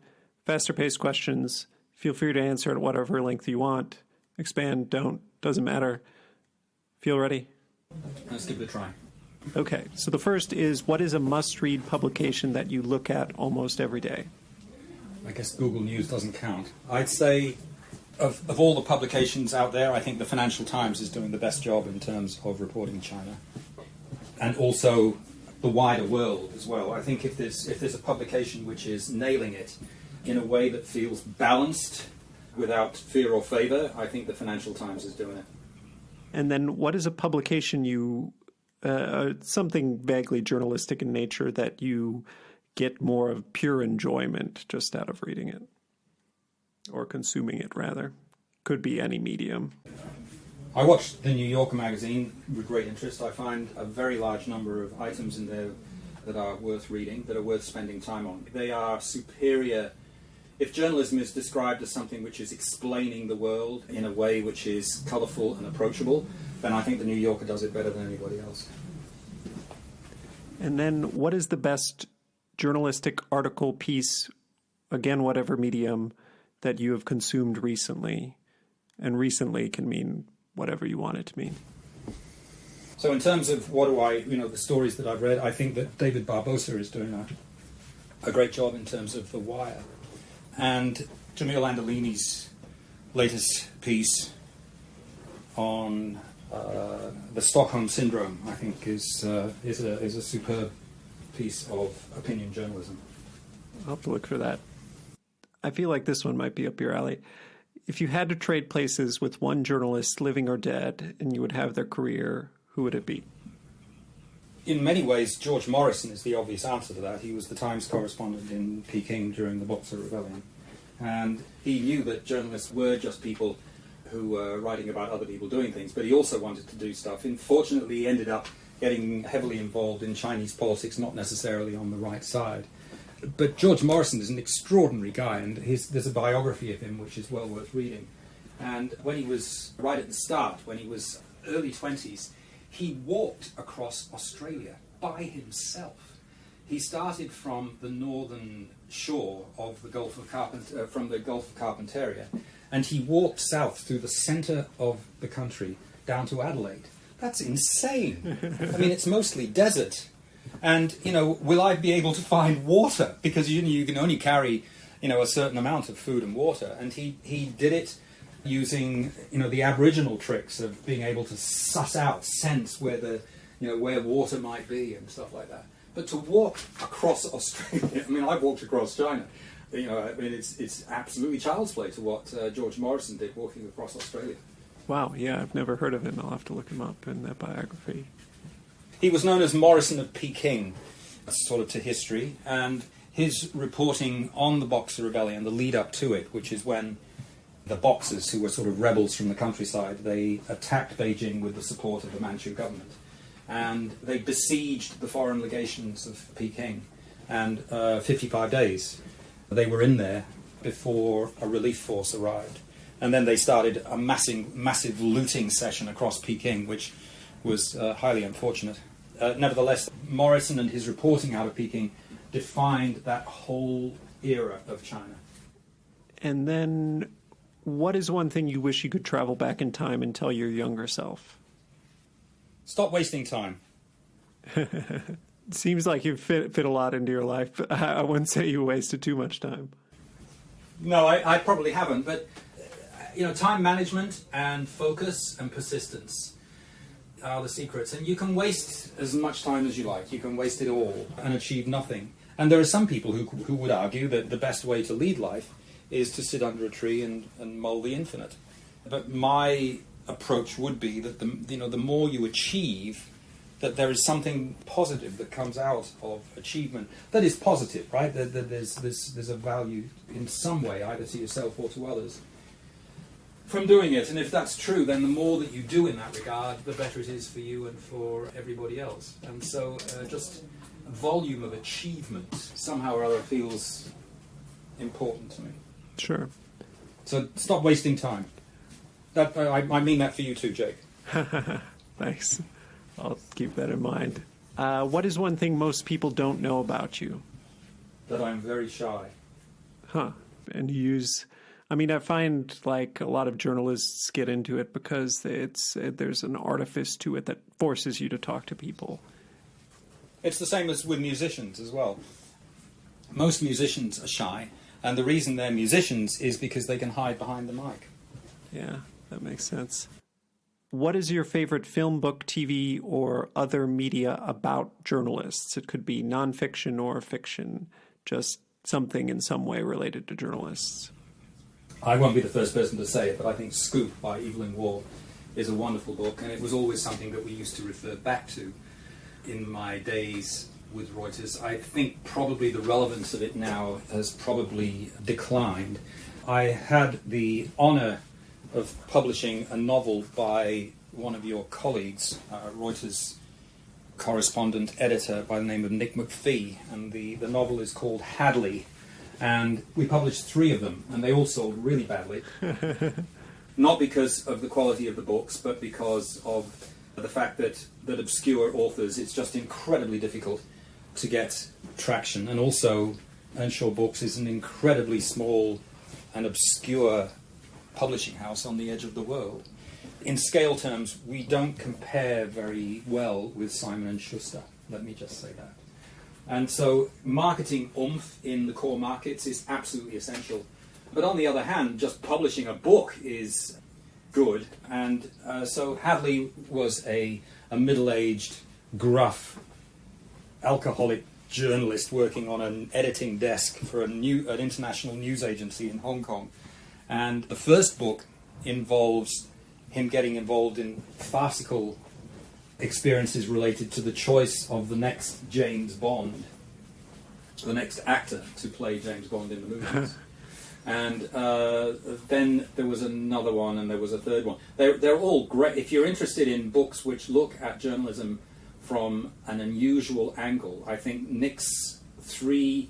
Faster paced questions. Feel free to answer at whatever length you want. Expand, don't, doesn't matter. Feel ready? Let's give it a try. Okay, so the first is, what is a must-read publication that you look at almost every day? I guess Google News doesn't count. I'd say of all the publications out there, I think the Financial Times is doing the best job in terms of reporting China. And also the wider world as well. I think if there's a publication which is nailing it in a way that feels balanced without fear or favor, I think the Financial Times is doing it. And then what is a publication you something vaguely journalistic in nature that you get more of pure enjoyment just out of reading it or consuming it, rather? Could be any medium. I watched the New Yorker magazine with great interest. I find a very large number of items in there that are worth reading, that are worth spending time on. They are superior. If journalism is described as something which is explaining the world in a way which is colourful and approachable, then I think the New Yorker does it better than anybody else. And then what is the best journalistic article, piece, again, whatever medium, that you have consumed recently? And recently can mean whatever you want it to mean. So in terms of the stories that I've read, I think that David Barbosa is doing a great job in terms of The Wire. And Jamil Andolini's latest piece on the Stockholm Syndrome, I think, is a superb piece of opinion journalism. I'll have to look for that. I feel like this one might be up your alley. If you had to trade places with one journalist, living or dead, and you would have their career, who would it be? In many ways, George Morrison is the obvious answer to that. He was the Times correspondent in Peking during the Boxer Rebellion. And he knew that journalists were just people who were writing about other people doing things, but he also wanted to do stuff. Unfortunately, he ended up getting heavily involved in Chinese politics, not necessarily on the right side. But George Morrison is an extraordinary guy, and there's a biography of him which is well worth reading. And when he was right at the start, when he was early 20s, he walked across Australia by himself. He started from the northern shore of the Gulf of Carpentaria, and he walked south through the centre of the country down to Adelaide. That's insane. I mean, it's mostly desert. And, will I be able to find water? Because you can only carry, a certain amount of food and water. And he did it using, the Aboriginal tricks of being able to sense where where water might be and stuff like that. But to walk across Australia, I've walked across China. It's absolutely child's play to what George Morrison did walking across Australia. Wow, yeah, I've never heard of him. I'll have to look him up in that biography. He was known as Morrison of Peking, sort of to history, and his reporting on the Boxer Rebellion, the lead up to it, which is when the Boxers, who were sort of rebels from the countryside, they attacked Beijing with the support of the Manchu government. And they besieged the foreign legations of Peking. And 55 days they were in there before a relief force arrived. And then they started a massive looting session across Peking, which was highly unfortunate. Nevertheless, Morrison and his reporting out of Peking defined that whole era of China. And then, what is one thing you wish you could travel back in time and tell your younger self? Stop wasting time. Seems like you fit a lot into your life, but I wouldn't say you wasted too much time. No, I probably haven't, but time management and focus and persistence are the secrets. And you can waste as much time as you like. You can waste it all and achieve nothing. And there are some people who would argue that the best way to lead life is to sit under a tree and mull the infinite. But my approach would be that the more you achieve, that there is something positive that comes out of achievement that is positive, right? That there's a value in some way, either to yourself or to others, from doing it. And if that's true, then the more that you do in that regard, the better it is for you and for everybody else. And so just volume of achievement somehow or other feels important to me. Sure. So stop wasting time. That I mean that for you too, Jake. Thanks. I'll keep that in mind. What is one thing most people don't know about you? That I'm very shy. Huh. And you use... I find like a lot of journalists get into it because there's an artifice to it that forces you to talk to people. It's the same as with musicians as well. Most musicians are shy, and the reason they're musicians is because they can hide behind the mic. Yeah, that makes sense. What is your favorite film, book, TV, or other media about journalists? It could be nonfiction or fiction, just something in some way related to journalists. I won't be the first person to say it, but I think Scoop by Evelyn Waugh is a wonderful book, and it was always something that we used to refer back to in my days with Reuters. I think probably the relevance of it now has probably declined. I had the honor of publishing a novel by one of your colleagues, Reuters correspondent editor by the name of Nick McPhee, and the novel is called Hadley, and we published 3 of them, and they all sold really badly. Not because of the quality of the books, but because of the fact that obscure authors, it's just incredibly difficult to get traction, and also Earnshaw Books is an incredibly small and obscure publishing house on the edge of the world. In scale terms, we don't compare very well with Simon & Schuster, let me just say that. And so marketing oomph in the core markets is absolutely essential. But on the other hand, just publishing a book is good. And so Hadley was a middle-aged, gruff, alcoholic journalist working on an editing desk for an international news agency in Hong Kong. And the first book involves him getting involved in farcical experiences related to the choice of the next James Bond, the next actor to play James Bond in the movies. And then there was another one, and there was a third one. They're all great. If you're interested in books which look at journalism from an unusual angle, I think Nick's 3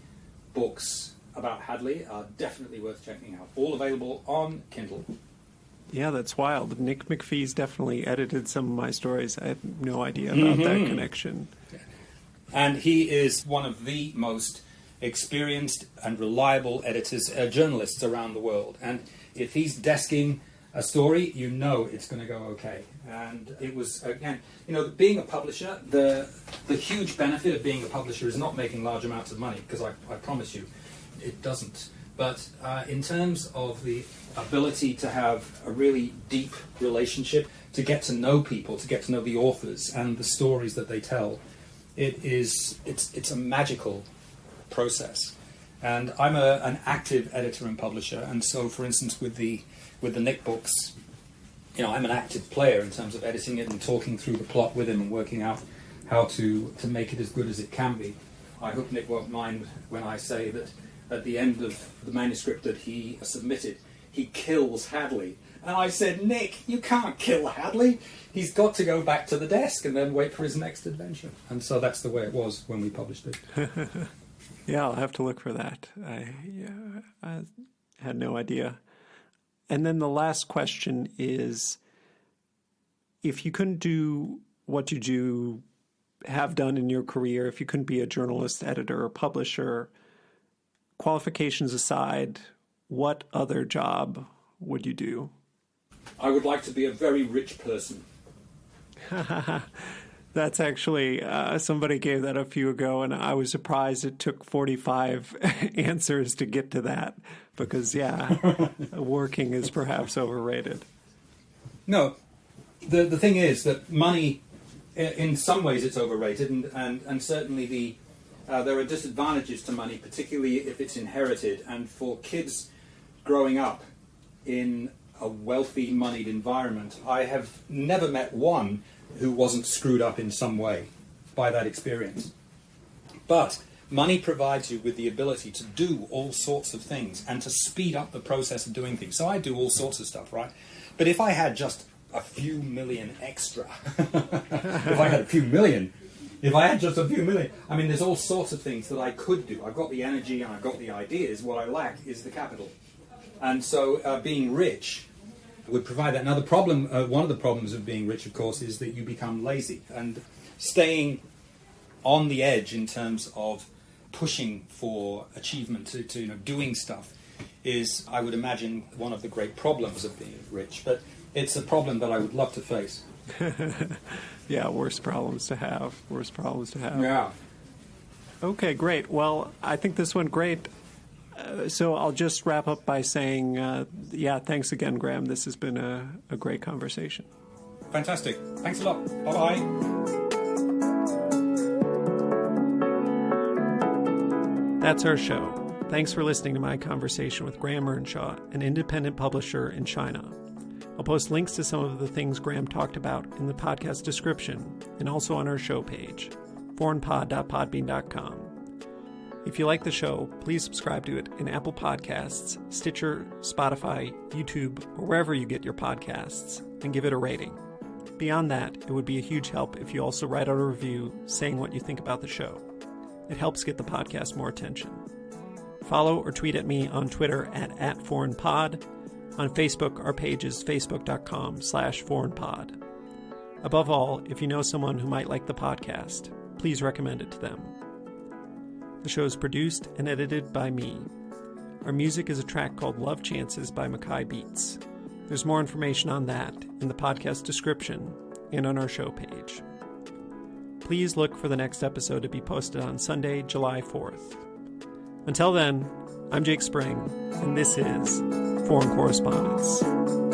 books about Hadley are definitely worth checking out. All available on Kindle. Yeah, that's wild. Nick McPhee's definitely edited some of my stories. I had no idea about that connection. And he is one of the most experienced and reliable editors, journalists around the world. And if he's desking a story, you know it's going to go okay. And it was, again, being a publisher, the huge benefit of being a publisher is not making large amounts of money, because I promise you, it doesn't. But in terms of the ability to have a really deep relationship, to get to know people, to get to know the authors and the stories that they tell, it's a magical process. And I'm an active editor and publisher, and so, for instance, with the Nick books, I'm an active player in terms of editing it and talking through the plot with him and working out how to make it as good as it can be. I hope Nick won't mind when I say that at the end of the manuscript that he submitted, he kills Hadley. And I said, Nick, you can't kill Hadley. He's got to go back to the desk and then wait for his next adventure. And so that's the way it was when we published it. Yeah, I'll have to look for that. I had no idea. And then the last question is, if you couldn't do what you have done in your career, if you couldn't be a journalist, editor, or publisher, qualifications aside, what other job would you do? I would like to be a very rich person. That's actually, somebody gave that a few ago, and I was surprised it took 45 answers to get to that, because, working is perhaps overrated. No, the thing is that money, in some ways it's overrated, and certainly there are disadvantages to money, particularly if it's inherited, and for kids growing up in a wealthy, moneyed environment, I have never met one who wasn't screwed up in some way by that experience. But money provides you with the ability to do all sorts of things and to speed up the process of doing things. So I do all sorts of stuff, right? But if I had just a few million extra, if I had just a few million, I mean, there's all sorts of things that I could do. I've got the energy and I've got the ideas. What I lack is the capital. And so being rich would provide that. Now, the problem, one of the problems of being rich, of course, is that you become lazy. And staying on the edge in terms of pushing for achievement, to doing stuff, is, I would imagine, one of the great problems of being rich. But it's a problem that I would love to face. Yeah, worse problems to have. Yeah. Okay, great. Well, I think this went great. So I'll just wrap up by saying, thanks again, Graham. This has been a great conversation. Fantastic. Thanks a lot. Bye-bye. That's our show. Thanks for listening to my conversation with Graham Earnshaw, an independent publisher in China. I'll post links to some of the things Graham talked about in the podcast description and also on our show page. foreignpod.podbean.com. If you like the show, please subscribe to it in Apple Podcasts, Stitcher, Spotify, YouTube, or wherever you get your podcasts, and give it a rating. Beyond that, it would be a huge help if you also write out a review saying what you think about the show. It helps get the podcast more attention. Follow or tweet at me on Twitter at @foreignpod. On Facebook, our page is facebook.com/foreignpod. Above all, if you know someone who might like the podcast, please recommend it to them. The show is produced and edited by me. Our music is a track called Love Chances by Mackay Beats. There's more information on that in the podcast description and on our show page. Please look for the next episode to be posted on Sunday, July 4th. Until then, I'm Jake Spring, and this is Foreign Correspondence.